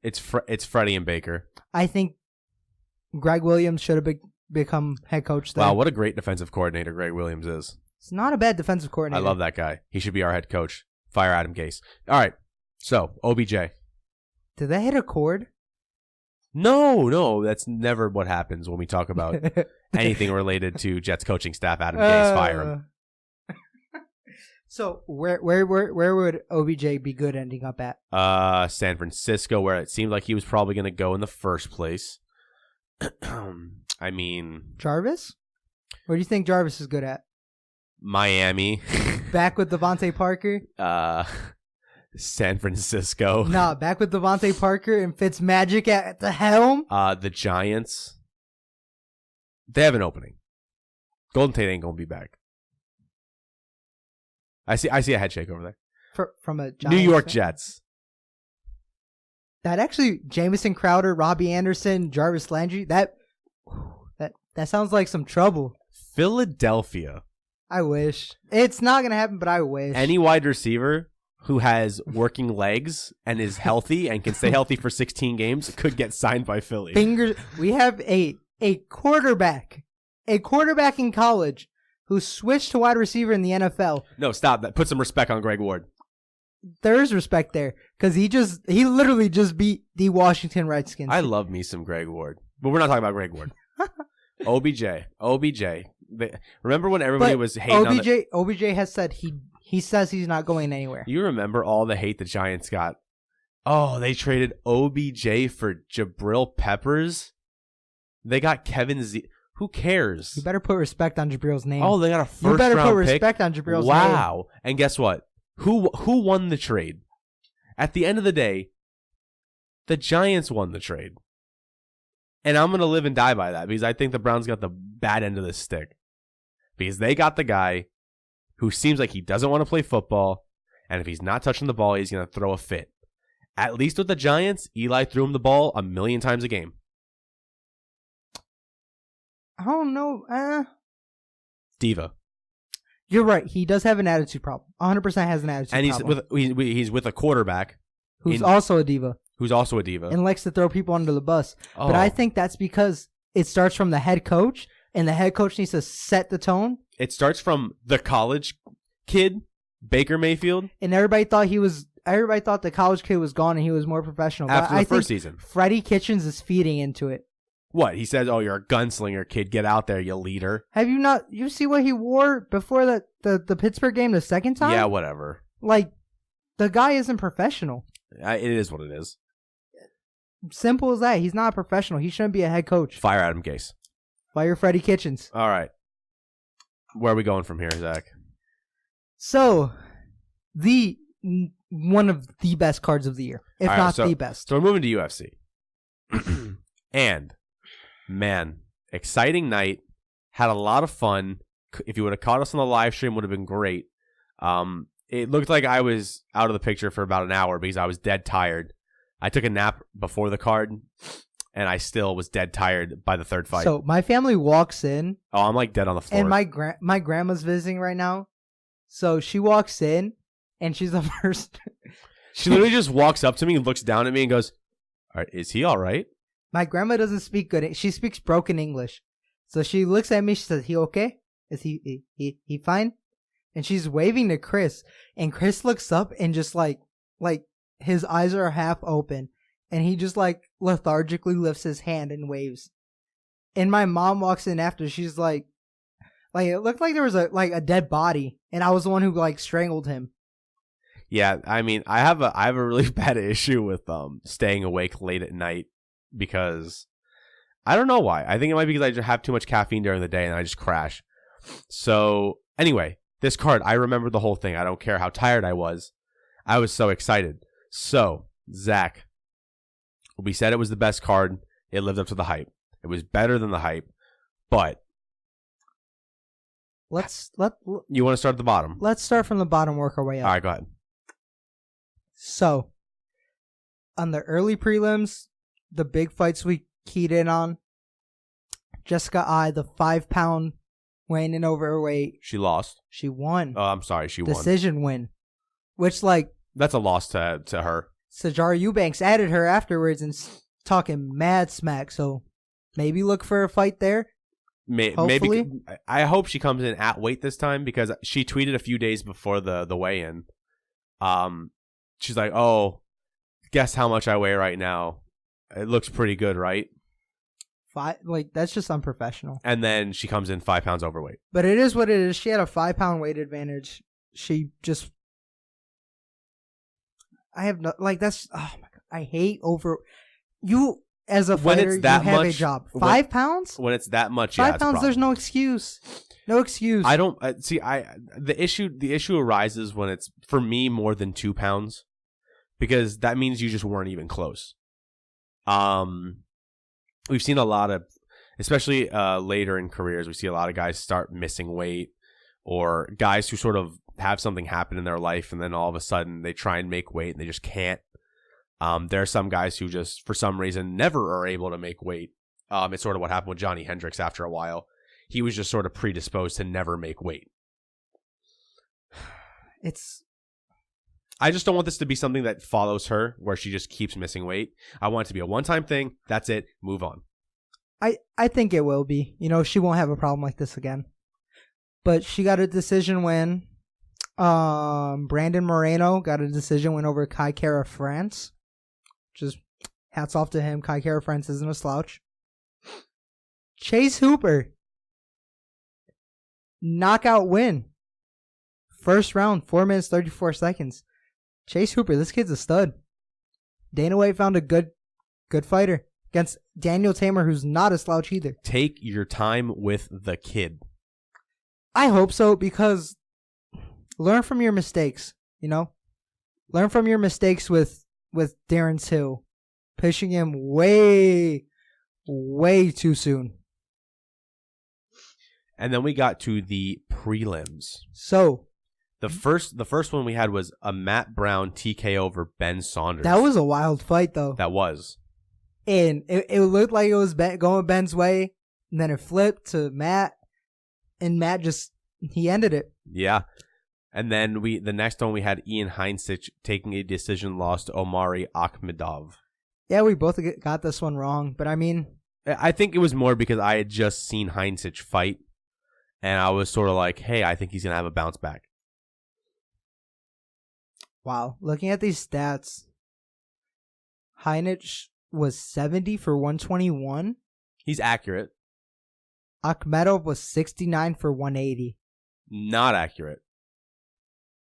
It's Freddie and Baker. I think Greg Williams should have become head coach there. Wow, what a great defensive coordinator Greg Williams is. It's not a bad defensive coordinator. I love that guy. He should be our head coach. Fire Adam Gase. All right. So, OBJ. Did they hit a chord? No, that's never what happens when we talk about anything related to Jets coaching staff. Adam Gase, fire him. So where would OBJ be good ending up at? San Francisco, where it seemed like he was probably going to go in the first place. Jarvis? Where do you think Jarvis is good at? Miami. Back with Devontae Parker? San Francisco. Nah, back with Devontae Parker and Fitzmagic at the helm? The Giants. They have an opening. Golden Tate ain't going to be back. I see a head shake over there. From a Giants New York fan? Jets. That actually, Jamison Crowder, Robbie Anderson, Jarvis Landry, that sounds like some trouble. Philadelphia. I wish. It's not going to happen, but I wish. Any wide receiver who has working legs and is healthy and can stay healthy for 16 games could get signed by Philly. We have a quarterback in college who switched to wide receiver in the NFL. No, stop that. Put some respect on Greg Ward. There is respect there because he literally just beat the Washington Redskins. I love me some Greg Ward, but we're not talking about Greg Ward. OBJ. Remember when everybody was hating OBJ has said he says he's not going anywhere. You remember all the hate the Giants got? Oh, they traded OBJ for Jabril Peppers. They got Kevin Z. Who cares? You better put respect on Jabril's name. Oh, they got a first round pick. You better put respect on Jabril's name. Wow. And guess what? Who won the trade? At the end of the day, the Giants won the trade. And I'm going to live and die by that because I think the Browns got the bad end of the stick. Because they got the guy who seems like he doesn't want to play football, and if he's not touching the ball, he's going to throw a fit. At least with the Giants, Eli threw him the ball 1,000,000 times a game. I don't know. Diva. You're right. He does have an attitude problem. 100% has an attitude problem. And he's with a quarterback. Who's also a diva. And likes to throw people under the bus. Oh. But I think that's because it starts from the head coach, and the head coach needs to set the tone. It starts from the college kid, Baker Mayfield. And everybody thought the college kid was gone and he was more professional. After the first season. Freddie Kitchens is feeding into it. What? He says, "Oh, you're a gunslinger, kid. Get out there, you leader." Have you not? You see what he wore before the Pittsburgh game the second time? Yeah, whatever. Like, the guy isn't professional. It is what it is. Simple as that. He's not a professional. He shouldn't be a head coach. Fire Adam Gase. Fire Freddie Kitchens. All right. Where are we going from here, Zach? So, one of the best cards of the year, if not the best. So we're moving to UFC. And, man, exciting night. Had a lot of fun. If you would have caught us on the live stream, would have been great. It looked like I was out of the picture for about an hour because I was dead tired. I took a nap before the card, and I still was dead tired by the third fight. So my family walks in. Oh, I'm like dead on the floor. And my grandma's visiting right now. So she walks in, and she's the first. She literally just walks up to me and looks down at me and goes, "All right, is he all right?" My grandma doesn't speak good. She speaks broken English. So she looks at me. She says, "He okay? Is he fine?" And she's waving to Chris. And Chris looks up and just like his eyes are half open. And he just like lethargically lifts his hand and waves. And my mom walks in after. She's like it looked like there was a dead body. And I was the one who like strangled him. Yeah, I mean, I have a really bad issue with staying awake late at night because I don't know why. I think it might be because I just have too much caffeine during the day and I just crash. So anyway, this card, I remember the whole thing. I don't care how tired I was. I was so excited. So, Zach, we said it was the best card. It lived up to the hype. It was better than the hype, but you want to start at the bottom? Let's start from the bottom, work our way up. All right, go ahead. So, on the early prelims, the big fights we keyed in on, Jessica Ai, the 5-pound weighing in overweight. She lost. She won. Oh, I'm sorry, she won. Decision win. Which, that's a loss to her. Sajara Eubanks added her afterwards and talking mad smack, so maybe look for a fight there. Maybe I hope she comes in at weight this time because she tweeted a few days before the weigh-in. She's like, "Oh, guess how much I weigh right now? It looks pretty good, right?" That's just unprofessional. And then she comes in 5 pounds overweight. But it is what it is. She had a 5-pound weight advantage. She just, I have no that's. Oh my god, I hate you as a fighter. You have a job. 5 pounds. When it's that much, 5 pounds. There's no excuse. No excuse. I don't see. The issue arises when it's for me more than 2 pounds, because that means you just weren't even close. We've seen a lot of, especially later in careers, we see a lot of guys start missing weight, or guys who sort of have something happen in their life and then all of a sudden they try and make weight and they just can't. There are some guys who just, for some reason, never are able to make weight. It's sort of what happened with Johnny Hendricks after a while. He was just sort of predisposed to never make weight. I just don't want this to be something that follows her, where she just keeps missing weight. I want it to be a one-time thing. That's it. Move on. I think it will be. She won't have a problem like this again. But she got a decision win. Brandon Moreno got a decision win over Kai Kara France. Just hats off to him. Kai Kara France isn't a slouch. Chase Hooper. Knockout win. First round, 4 minutes, 34 seconds. Chase Hooper, this kid's a stud. Dana White found a good fighter against Daniel Tamer, who's not a slouch either. Take your time with the kid. I hope so, because learn from your mistakes, Learn from your mistakes with Darren Till. Pushing him way, way too soon. And then we got to the prelims. So The first one we had was a Matt Brown TKO over Ben Saunders. That was a wild fight, though. That was. And it looked like it was going Ben's way, and then it flipped to Matt, and Matt he ended it. Yeah. And then the next one we had Ian Heinzich taking a decision loss to Omari Akhmedov. Yeah, we both got this one wrong, but I mean, I think it was more because I had just seen Heinzich fight, and I was sort of like, hey, I think he's going to have a bounce back. Wow. Looking at these stats, Heinrich was 70 for 121. He's accurate. Akhmedov was 69 for 180. Not accurate.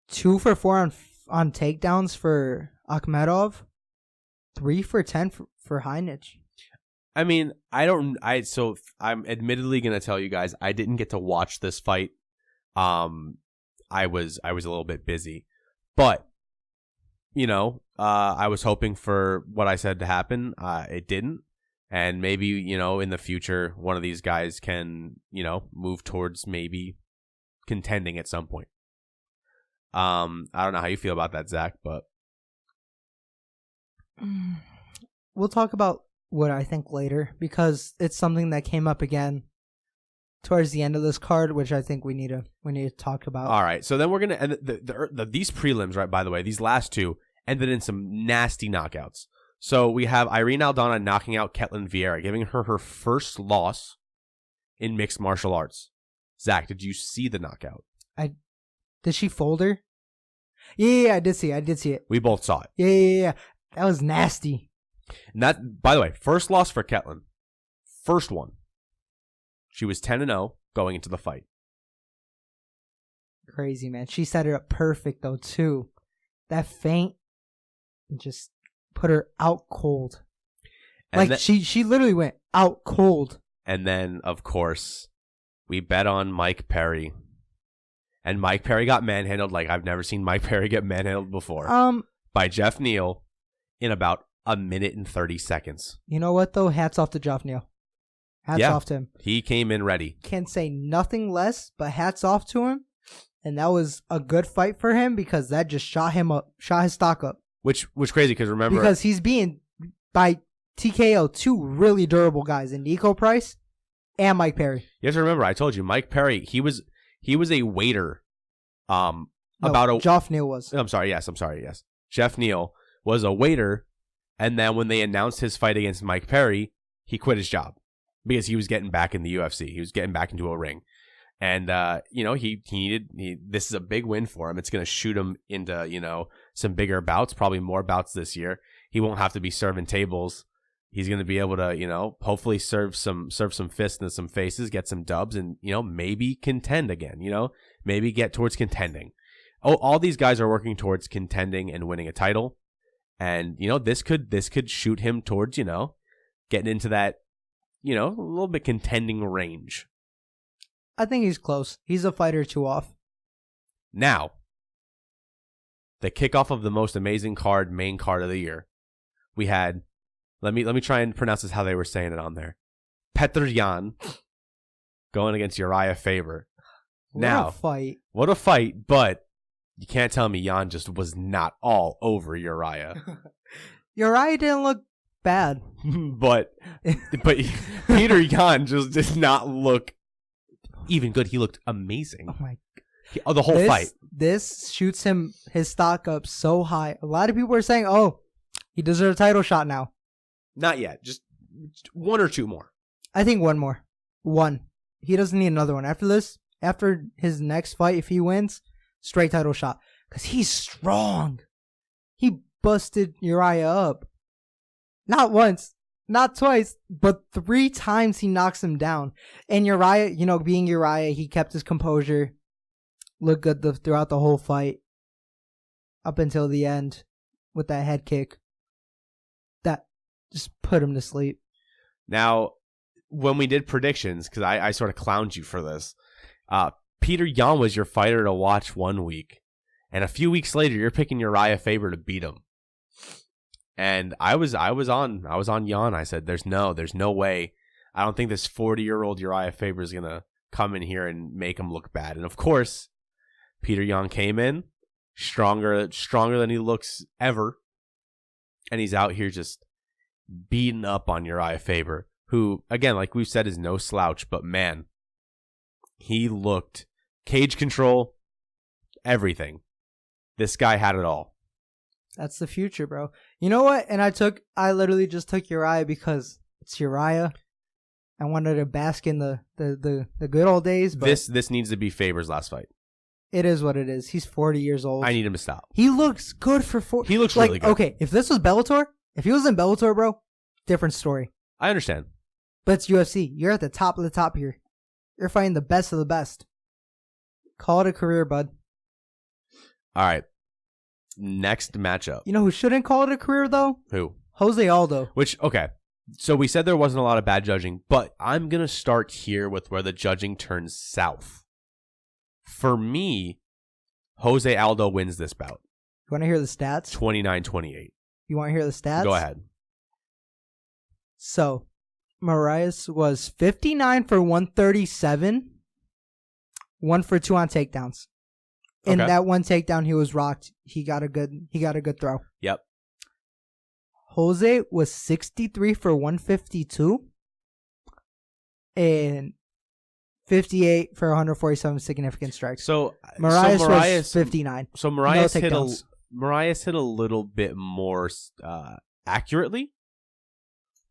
2 for 4 on takedowns for Akhmedov. 3 for 10 for Heinrich. I mean, so I'm admittedly going to tell you guys, I didn't get to watch this fight. I was a little bit busy, but I was hoping for what I said to happen. It didn't. And maybe, in the future, one of these guys can, move towards maybe contending at some point. I don't know how you feel about that, Zach, but we'll talk about what I think later, because it's something that came up again towards the end of this card, which I think we need to talk about. All right. So then we're going to end these prelims, right, by the way, these last two ended in some nasty knockouts. So we have Irene Aldana knocking out Ketlin Vieira, giving her her first loss in mixed martial arts. Zach, did you see the knockout? Did she fold her? Yeah, I did see it. We both saw it. Yeah. That was nasty. And that, by the way, first loss for Ketlin. First one. She was 10-0 going into the fight. Crazy, man. She set it up perfect, though, too. That feint just put her out cold. And like, she literally went out cold. And then, of course, we bet on Mike Perry. And Mike Perry got manhandled like I've never seen Mike Perry get manhandled before. By Jeff Neal in about a minute and 30 seconds. You know what, though? Hats off to Jeff Neal. Hats off to him. He came in ready. Can't say nothing less, but hats off to him. And that was a good fight for him because that just shot him up, shot his stock up. Which was crazy because remember... Because he's being, by TKO, two really durable guys in Nico Price and Mike Perry. You have to remember, I told you, Mike Perry, he was a waiter. Jeff Neal was. I'm sorry, yes. Jeff Neal was a waiter, and then when they announced his fight against Mike Perry, he quit his job because he was getting back in the UFC. He was getting back into a ring. And, this is a big win for him. It's going to shoot him into, some bigger bouts, probably more bouts this year. He won't have to be serving tables. He's going to be able to, hopefully serve some fists and some faces, get some dubs, and, maybe contend again, maybe get towards contending. Oh, all these guys are working towards contending and winning a title. And, this could shoot him towards, getting into that, a little bit contending range. I think he's close. He's a fight or two off. Now, the kickoff of the most amazing main card of the year. We had, let me try and pronounce this how they were saying it on there. Petr Yan going against Uriah Faber. What a fight, but you can't tell me Yan just was not all over Uriah. Uriah didn't look bad. but Peter Yan just did not look even good. He looked amazing. Oh my god. The whole fight. This shoots his stock up so high. A lot of people are saying, "Oh, he deserves a title shot now." Not yet. Just one or two more. I think one more. One. He doesn't need another one. After this, after his next fight, if he wins, straight title shot. Because he's strong. He busted Uriah up. Not once. Not twice, but 3 times he knocks him down. And Uriah, being Uriah, he kept his composure. Looked good throughout the whole fight. Up until the end with that head kick. That just put him to sleep. Now, when we did predictions, because I sort of clowned you for this, Peter Yan was your fighter to watch 1 week. And a few weeks later, you're picking Uriah Faber to beat him. And I was on Yan. I said, there's no way. I don't think this 40-year-old Uriah Faber is gonna come in here and make him look bad. And of course, Peter Yan came in stronger than he looks ever, and he's out here just beating up on Uriah Faber, who again, like we've said, is no slouch. But man, he looked cage control, everything. This guy had it all. That's the future, bro. You know what? And I literally just took Uriah because it's Uriah. I wanted to bask in the good old days. But this needs to be Faber's last fight. It is what it is. He's 40 years old. I need him to stop. He looks good for 40. He looks really good. Okay, if this was Bellator, if he was in Bellator, bro, different story. I understand. But it's UFC. You're at the top of the top here. You're fighting the best of the best. Call it a career, bud. All right. Next matchup. You know who shouldn't call it a career, though? Who? Jose Aldo. Okay. So we said there wasn't a lot of bad judging, but I'm going to start here with where the judging turns south. For me, Jose Aldo wins this bout. You want to hear the stats? 29-28. You want to hear the stats? Go ahead. So, Moraes was 59 for 137, 1 for 2 on takedowns. In that one takedown, he was rocked. He got a good throw. Yep. Jose was 63 for 152 and 58 for 147 significant strikes. So Moraes was 59. So Moraes Marias hit a little bit more accurately.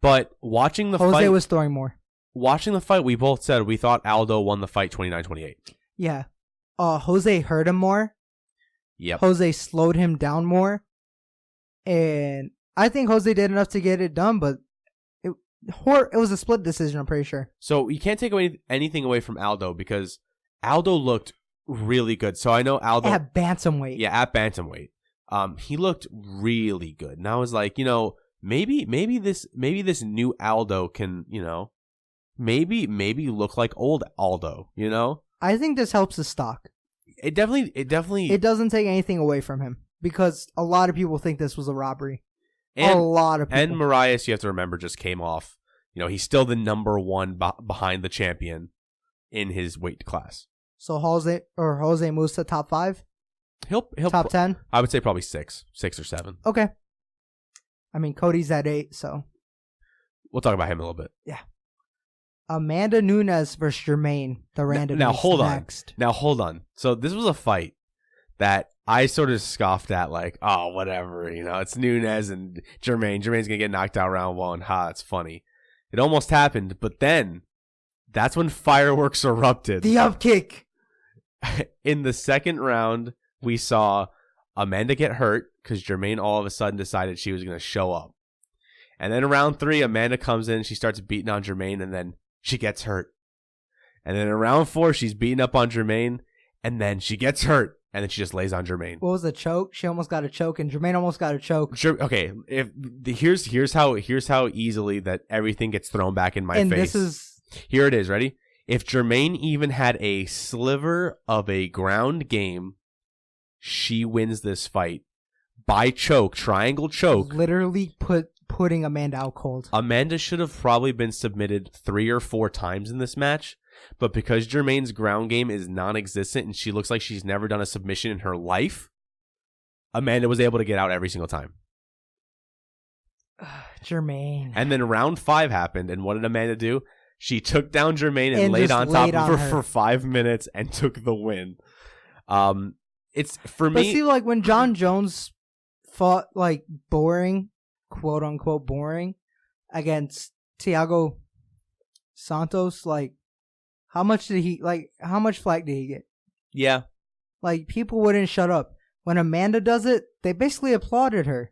But watching the Jose fight, was throwing more. we both said we thought Aldo won the fight 29-28. Yeah. Jose hurt him more. Yep. Jose slowed him down more. And I think Jose did enough to get it done, but it was a split decision, I'm pretty sure. So you can't take anything away from Aldo because Aldo looked really good. So I know Aldo at bantamweight. Yeah, at bantamweight. He looked really good. And I was like, maybe this new Aldo can, maybe look like old Aldo, I think this helps his stock. It doesn't take anything away from him because a lot of people think this was a robbery. And, a lot of people. And Marias, you have to remember, just came off. He's still the number one behind the champion in his weight class. So Jose moves to top 5? He'll top 10? I would say probably 6 or 7. Okay. I mean, Cody's at 8, so we'll talk about him in a little bit. Yeah. Amanda Nunes versus Jermaine. The random. Now hold on. So this was a fight that I sort of scoffed at, like, oh, whatever, it's Nunes and Jermaine. Jermaine's gonna get knocked out round 1. Ha, it's funny. It almost happened, but then that's when fireworks erupted. The upkick. In the second round, we saw Amanda get hurt because Jermaine all of a sudden decided she was going to show up. And then in round 3, Amanda comes in, she starts beating on Jermaine, and then she gets hurt. And then in round 4, she's beating up on Jermaine, and then she gets hurt, and then she just lays on Jermaine. What was the choke? She almost got a choke, and Jermaine almost got a choke. Okay, here's how easily that everything gets thrown back in my face. And this is... Here it is, ready? If Jermaine even had a sliver of a ground game, she wins this fight by choke, triangle choke. Literally putting Amanda out cold. Amanda should have probably been submitted 3 or 4 times in this match, but because Jermaine's ground game is non-existent and she looks like she's never done a submission in her life, Amanda was able to get out every single time. Jermaine. And then round 5 happened, and what did Amanda do? She took down Jermaine and laid on top of her for 5 minutes and took the win. It's for me. But see, like when John Jones fought like boring, quote unquote boring, against Thiago Santos, like how much flack did he get? Yeah. Like people wouldn't shut up. When Amanda does it, they basically applauded her.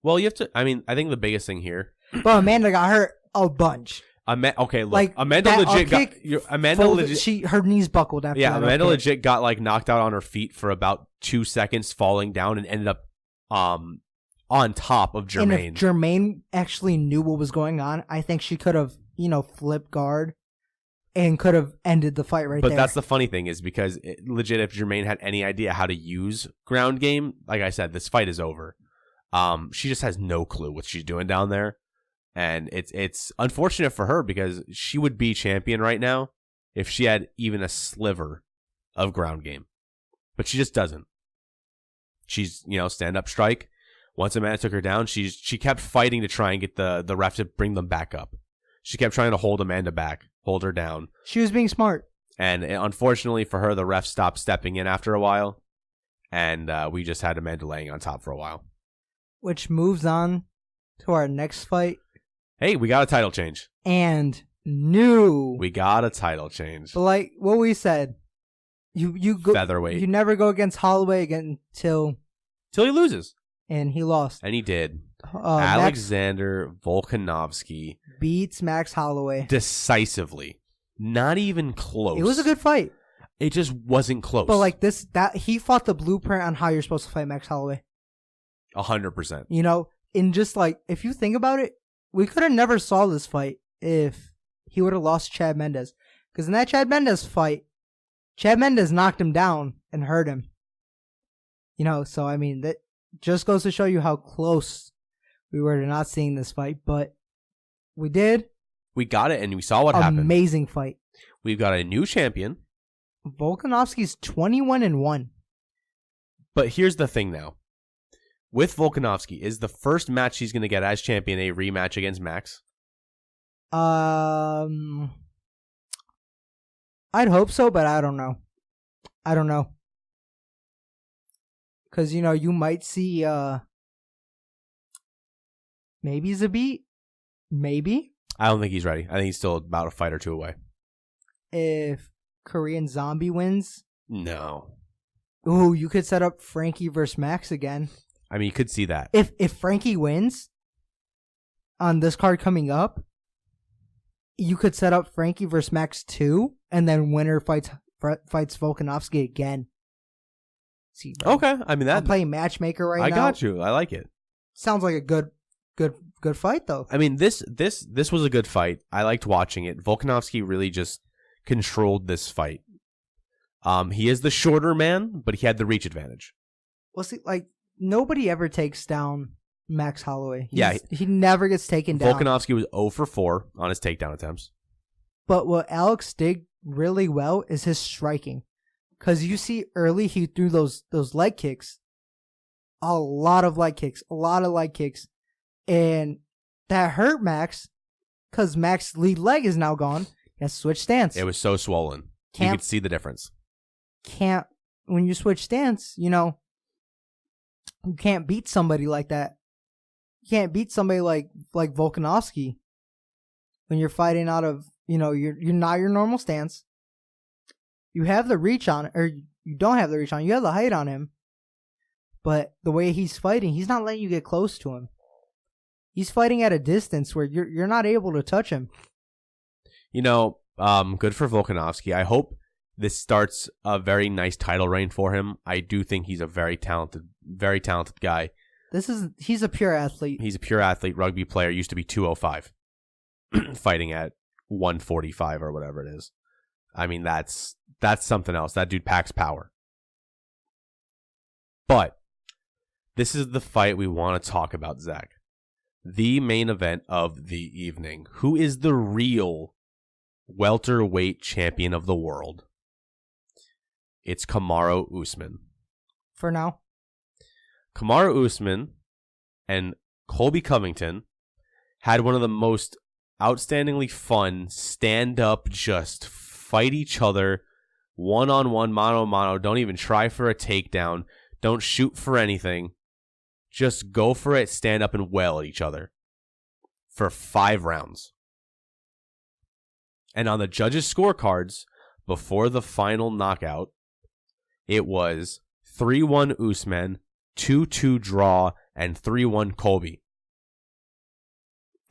Well, you have to. I mean, I think the biggest thing here. But Amanda got hurt a bunch. Okay, look, like Amanda legit got her knees buckled after. Yeah, Amanda legit got like knocked out on her feet for about 2 seconds, falling down, and ended up on top of Jermaine. And if Jermaine actually knew what was going on, I think she could have flipped guard and could have ended the fight right there. But that's the funny thing is because legit, if Jermaine had any idea how to use ground game, like I said, this fight is over. She just has no clue what she's doing down there. And it's unfortunate for her because she would be champion right now if she had even a sliver of ground game. But she just doesn't. She's, stand up strike. Once Amanda took her down, she kept fighting to try and get the ref to bring them back up. She kept trying to hold Amanda back, hold her down. She was being smart. And unfortunately for her, the ref stopped stepping in after a while. And we just had Amanda laying on top for a while. Which moves on to our next fight. Hey, we got a title change. And new. We got a title change. But like what we said, you go featherweight. You never go against Holloway again till he loses. And he lost. And he did. Alexander Volkanovski beats Max Holloway decisively. Not even close. It was a good fight. It just wasn't close. But like he fought the blueprint on how you're supposed to fight Max Holloway. 100%. In just like if you think about it, we could have never saw this fight if he would have lost Chad Mendes. Because in that Chad Mendes fight, Chad Mendes knocked him down and hurt him. So I mean, that just goes to show you how close we were to not seeing this fight. But we did. We got it, and we saw what happened. Amazing fight. We've got a new champion. Volkanovski's 21-1. But here's the thing now. With Volkanovski, is the first match he's going to get as champion a rematch against Max? I'd hope so, but I don't know. Because, you might see maybe Zabit. Maybe. I don't think he's ready. I think he's still about a fight or two away. If Korean Zombie wins. No. Ooh, you could set up Frankie versus Max again. I mean, you could see that. If Frankie wins on this card coming up, you could set up Frankie versus Max 2, and then winner fights Volkanovski again. See, okay, I mean that. I'm playing matchmaker right now. I got you. I like it. Sounds like a good fight though. I mean, this was a good fight. I liked watching it. Volkanovski really just controlled this fight. He is the shorter man, but he had the reach advantage. Well, see, like nobody ever takes down Max Holloway. He never gets taken down. Volkanovski was 0 for 4 on his takedown attempts. But what Alex did really well is his striking. Because you see early he threw those leg kicks. A lot of leg kicks. And that hurt Max. Because Max's lead leg is now gone. He has to switch stance. It was so swollen. You could see the difference. When you switch stance, you can't beat somebody like that. You can't beat somebody like Volkanovski when you're fighting out of, you're not your normal stance. You have the reach on, or you don't have the reach on. You have the height on him. But the way he's fighting, he's not letting you get close to him. He's fighting at a distance where you're not able to touch him. Good for Volkanovski. I hope this starts a very nice title reign for him. I do think he's a very talented guy. He's a pure athlete. He's a pure athlete, rugby player, used to be 205, fighting at 145 or whatever it is. I mean, that's something else. That dude packs power. But this is the fight we want to talk about, Zach. The main event of the evening. Who is the real welterweight champion of the world? It's Kamaru Usman. For now. Kamaru Usman and Colby Covington had one of the most outstandingly fun stand-up, just fight each other, one-on-one, mano-a-mano. Don't even try for a takedown. Don't shoot for anything. Just go for it, stand up, and wail at each other for 5 rounds. And on the judges' scorecards, before the final knockout, it was 3-1 Usman, 2-2 draw, and 3-1 Colby.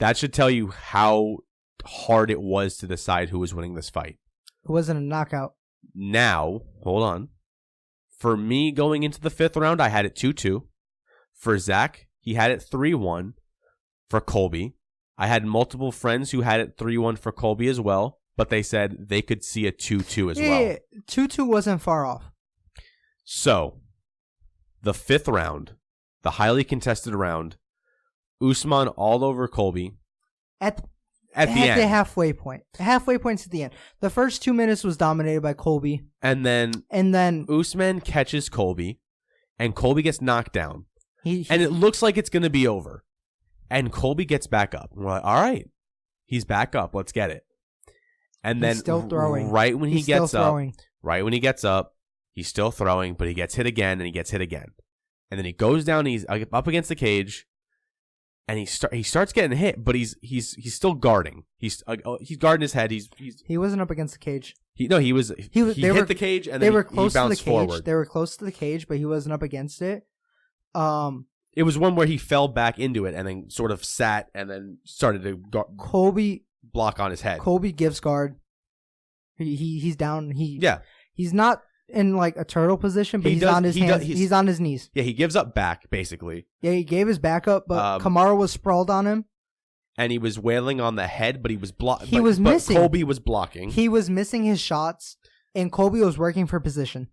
That should tell you how hard it was to decide who was winning this fight. It wasn't a knockout. Now, hold on. For me, going into the 5th round, I had it 2-2. For Zack, he had it 3-1 for Colby. I had multiple friends who had it 3-1 for Colby as well, but they said they could see a 2-2 as well. Yeah, 2-2 wasn't far off. So, the 5th round, the highly contested round, Usman all over Colby. At the end. The halfway point. Halfway point's at the end. The first 2 minutes was dominated by Colby. And then Usman catches Colby, and Colby gets knocked down. And it looks like it's going to be over. And Colby gets back up. And we're like, all right, he's back up. Let's get it. And then still throwing. Right when he gets up, he's still throwing, but he gets hit again, and he gets hit again. And then he goes down, he's up against the cage, and he starts getting hit, but he's still guarding. He's guarding his head. He wasn't up against the cage. He hit the cage, and then he bounced forward. They were close to the cage, but he wasn't up against it. It was one where he fell back into it and then sort of sat and then started to Colby block on his head. Colby gives guard. He's down. He's not in like a turtle position, but he's on his hands. He's on his knees. Yeah, he gives up back basically. Yeah, he gave his back up, but Kamaru was sprawled on him, and he was wailing on the head, but he was blocking. He was missing. Colby was blocking. He was missing his shots, and Colby was working for position.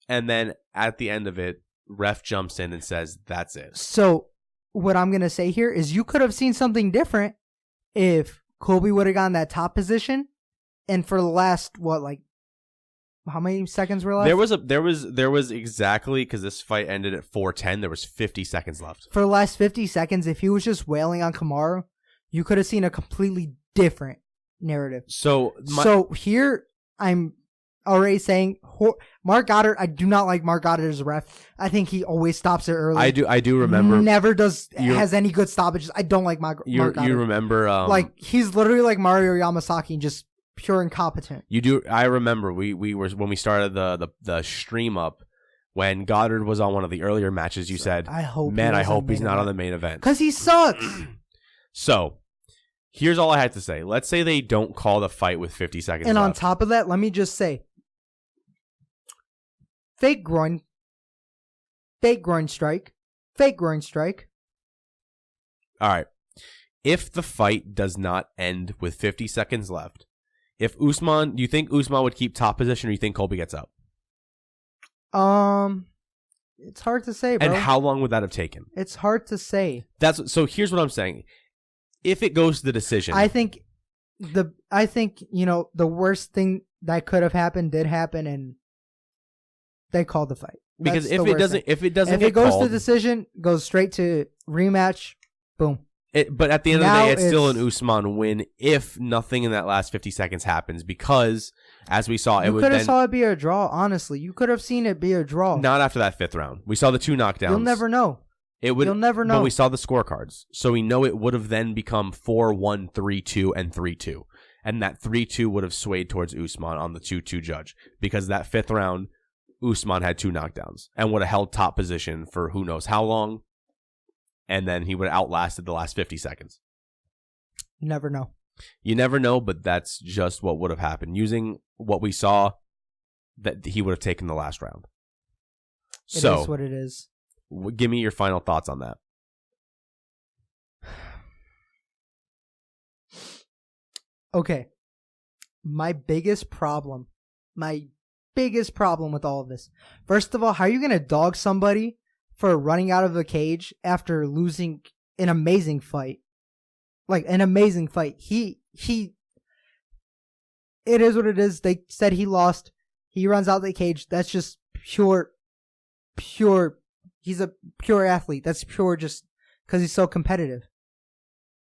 And then at the end of it, ref jumps in and says, "That's it." So what I'm gonna say here is, you could have seen something different if Colby would have gotten that top position, and for the last how many seconds were left? There was exactly, because this fight ended at 4:10. There was 50 seconds left. For the last 50 seconds, if he was just wailing on Kamaru, you could have seen a completely different narrative. So here I'm already saying Mark Goddard. I do not like Mark Goddard as a ref. I think he always stops it early. I do remember. Never has any good stoppages. I don't like Mark Goddard. You remember like he's literally like Mario Yamasaki, just pure incompetent. You do. I remember we were when we started the stream up when Goddard was on one of the earlier matches. You said, I hope he's not on the main event because he sucks. So here's all I had to say. Let's say they don't call the fight with 50 seconds and left. on top of that, let me just say, fake groin strike. All right. If the fight does not end with 50 seconds left, do you think Usman would keep top position, or do you think Colby gets up? It's hard to say, bro. And how long would that have taken? It's hard to say. So here's what I'm saying. If it goes to the decision, I think the worst thing that could have happened did happen, and they called the fight. Because if it goes to decision, goes straight to rematch, boom. But at the end of the day, it's still an Usman win if nothing in that last 50 seconds happens. Because as we saw, you could have saw it be a draw. Honestly, you could have seen it be a draw. Not after that 5th round. We saw the 2 knockdowns. You'll never know. You'll never know. But we saw the scorecards, so we know it would have then become 4-1, 3-2, and 3-2, and that 3-2 would have swayed towards Usman on the 2-2 judge because that 5th round, Usman had 2 knockdowns and would have held top position for who knows how long, and then he would have outlasted the last 50 seconds. You never know. You never know, but that's just what would have happened. Using what we saw, that he would have taken the last round. It is what it is. Give me your final thoughts on that. Okay. My biggest problem with all of this. First of all, how are you going to dog somebody for running out of the cage after losing an amazing fight? Like, an amazing fight. It is what it is. They said he lost. He runs out of the cage. That's just pure. He's a pure athlete. That's pure just because he's so competitive.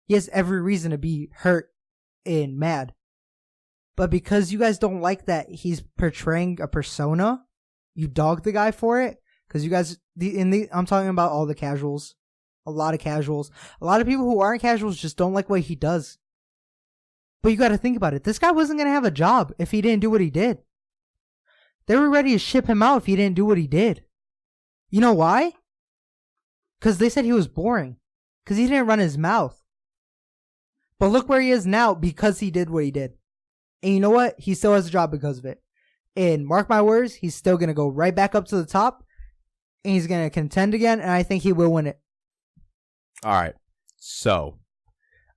He has every reason to be hurt and mad. But because you guys don't like that he's portraying a persona, you dog the guy for it. Because you guys, I'm talking about all the casuals. A lot of casuals. A lot of people who aren't casuals just don't like what he does. But you got to think about it. This guy wasn't going to have a job if he didn't do what he did. They were ready to ship him out if he didn't do what he did. You know why? Because they said he was boring. Because he didn't run his mouth. But look where he is now because he did what he did. And you know what? He still has a job because of it. And mark my words, he's still going to go right back up to the top. And he's going to contend again. And I think he will win it. All right. So,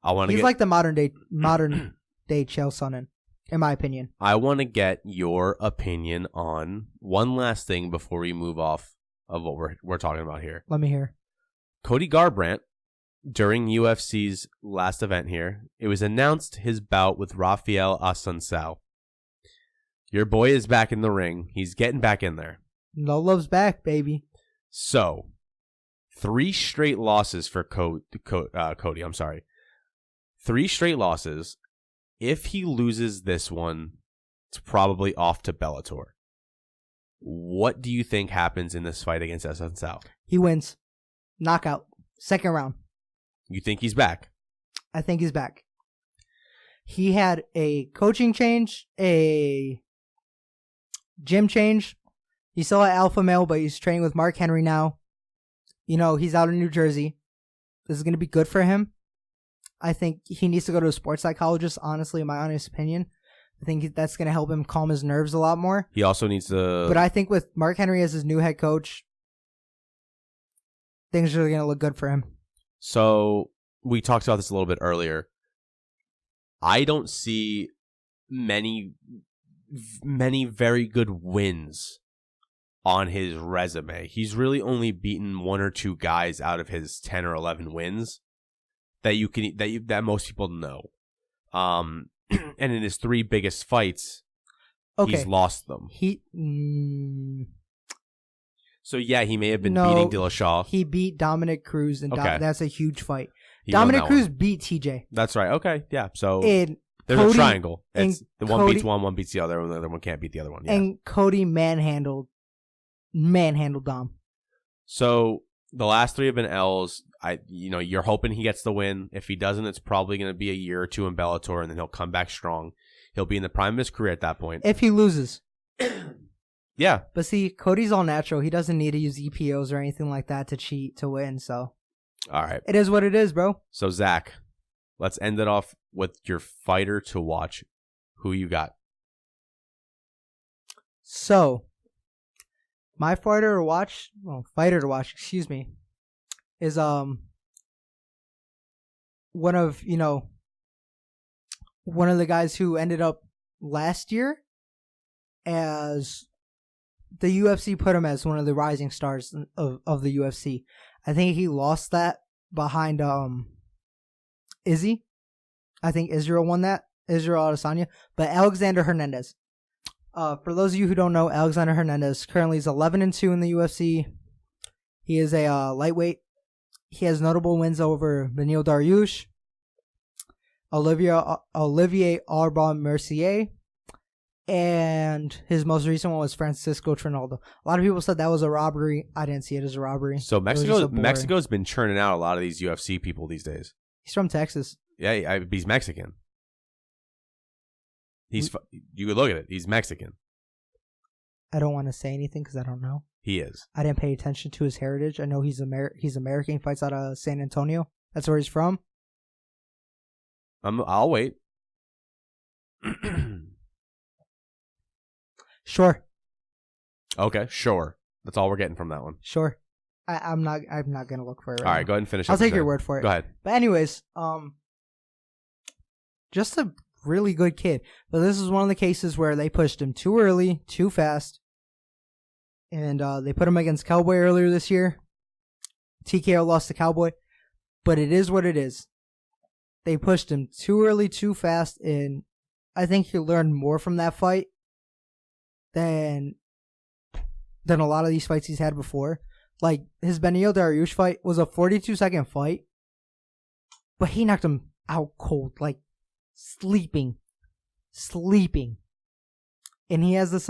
He's like the modern day Chael Sonnen, in my opinion. I want to get your opinion on one last thing before we move off of what we're talking about here. Let me hear. Cody Garbrandt, during UFC's last event here, it was announced his bout with Rafael Assunção. Your boy is back in the ring. He's getting back in there. No love's back, baby. So, 3 straight losses for Cody. I'm sorry. 3 straight losses. If he loses this one, it's probably off to Bellator. What do you think happens in this fight against Assunção? He wins. Knockout. 2nd round. You think he's back? I think he's back. He had a coaching change, a gym change. He's still at Alpha Male, but he's training with Mark Henry now. You know, he's out in New Jersey. This is going to be good for him. I think he needs to go to a sports psychologist, honestly, in my honest opinion. I think that's going to help him calm his nerves a lot more. He also needs to... But I think with Mark Henry as his new head coach, things are going to look good for him. So, we talked about this a little bit earlier. I don't see many very good wins on his resume. He's really only beaten 1 or 2 guys out of his 10 or 11 wins that most people know. And in his 3 biggest fights, he's lost them. So yeah, he may have been beating Dillashaw. He beat Dominic Cruz, and that's a huge fight. He Dominic Cruz beat TJ. That's right. Okay, yeah. So and There's a triangle. and It's the one beats one beats the other, and the other one can't beat the other one. Yeah. And Cody manhandled Dom. So the last 3 have been L's. You're hoping he gets the win. If he doesn't, it's probably going to be a year or 2 in Bellator, and then he'll come back strong. He'll be in the prime of his career at that point. If he loses. Yeah. But see, Cody's all natural. He doesn't need to use EPOs or anything like that to cheat to win. So, all right. It is what it is, bro. So, Zach, let's end it off with your fighter to watch. Who you got? So, my fighter to watch, excuse me, is one of the guys who ended up last year as the UFC put him as one of the rising stars of the UFC. I think he lost that behind Izzy. I think Israel won that. Israel Adesanya. But Alexander Hernandez. For those of you who don't know, Alexander Hernandez currently is 11-2 in the UFC. He is a lightweight. He has notable wins over Beneil Dariush, Olivier Arbon-Mercier, and his most recent one was Francisco Trinaldo. A lot of people said that was a robbery. I didn't see it as a robbery. So Mexico's been churning out a lot of these UFC people these days. He's from Texas. Yeah, he's Mexican. You could look at it. He's Mexican. I don't want to say anything because I don't know. He is. I didn't pay attention to his heritage. I know he's American. He fights out of San Antonio. That's where he's from. I'll wait. Sure. Okay, sure. That's all we're getting from that one. Sure. I'm not gonna look for it. All right, go ahead and finish. I'll take your word for it. Go ahead. But anyways, just a really good kid. But this is one of the cases where they pushed him too early, too fast, and they put him against Cowboy earlier this year. TKO lost to Cowboy, but it is what it is. They pushed him too early, too fast, and I think he learned more from that fight than a lot of these fights he's had before. Like, his Beneil Dariush fight was a 42-second fight, but he knocked him out cold, like sleeping. And he has this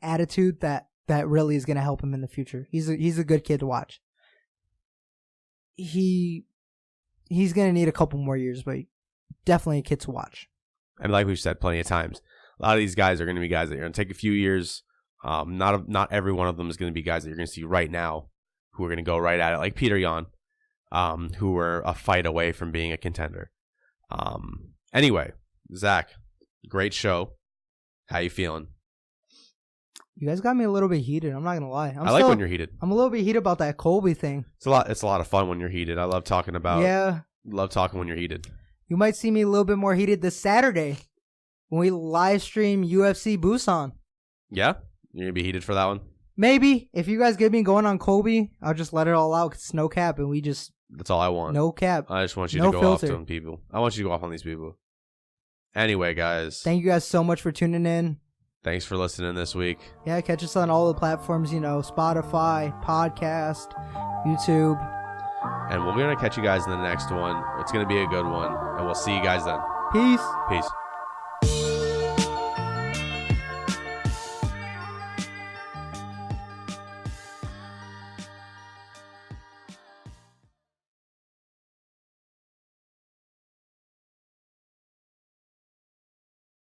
attitude that really is going to help him in the future. He's a good kid to watch. He's going to need a couple more years, but definitely a kid to watch. And like we've said plenty of times, a lot of these guys are going to be guys that are going to take a few years. Not every one of them is going to be guys that you're going to see right now who are going to go right at it, like Peter Yan, who were a fight away from being a contender. Anyway, Zach, great show. How you feeling? You guys got me a little bit heated. I'm not gonna lie. I like when you're heated. I'm a little bit heated about that Colby thing. It's a lot of fun when you're heated. I love talking about. Yeah. Love talking when you're heated. You might see me a little bit more heated this Saturday when we live stream UFC Busan. Yeah, you're gonna be heated for that one. Maybe if you guys get me going on Colby, I'll just let it all out. It's no cap, and we just. That's all I want. No cap. I just want you to go off on people. I want you to go off on these people. Anyway, guys. Thank you guys so much for tuning in. Thanks for listening this week. Yeah, catch us on all the platforms, Spotify, podcast, YouTube. And we're going to catch you guys in the next one. It's going to be a good one. And we'll see you guys then. Peace. Peace.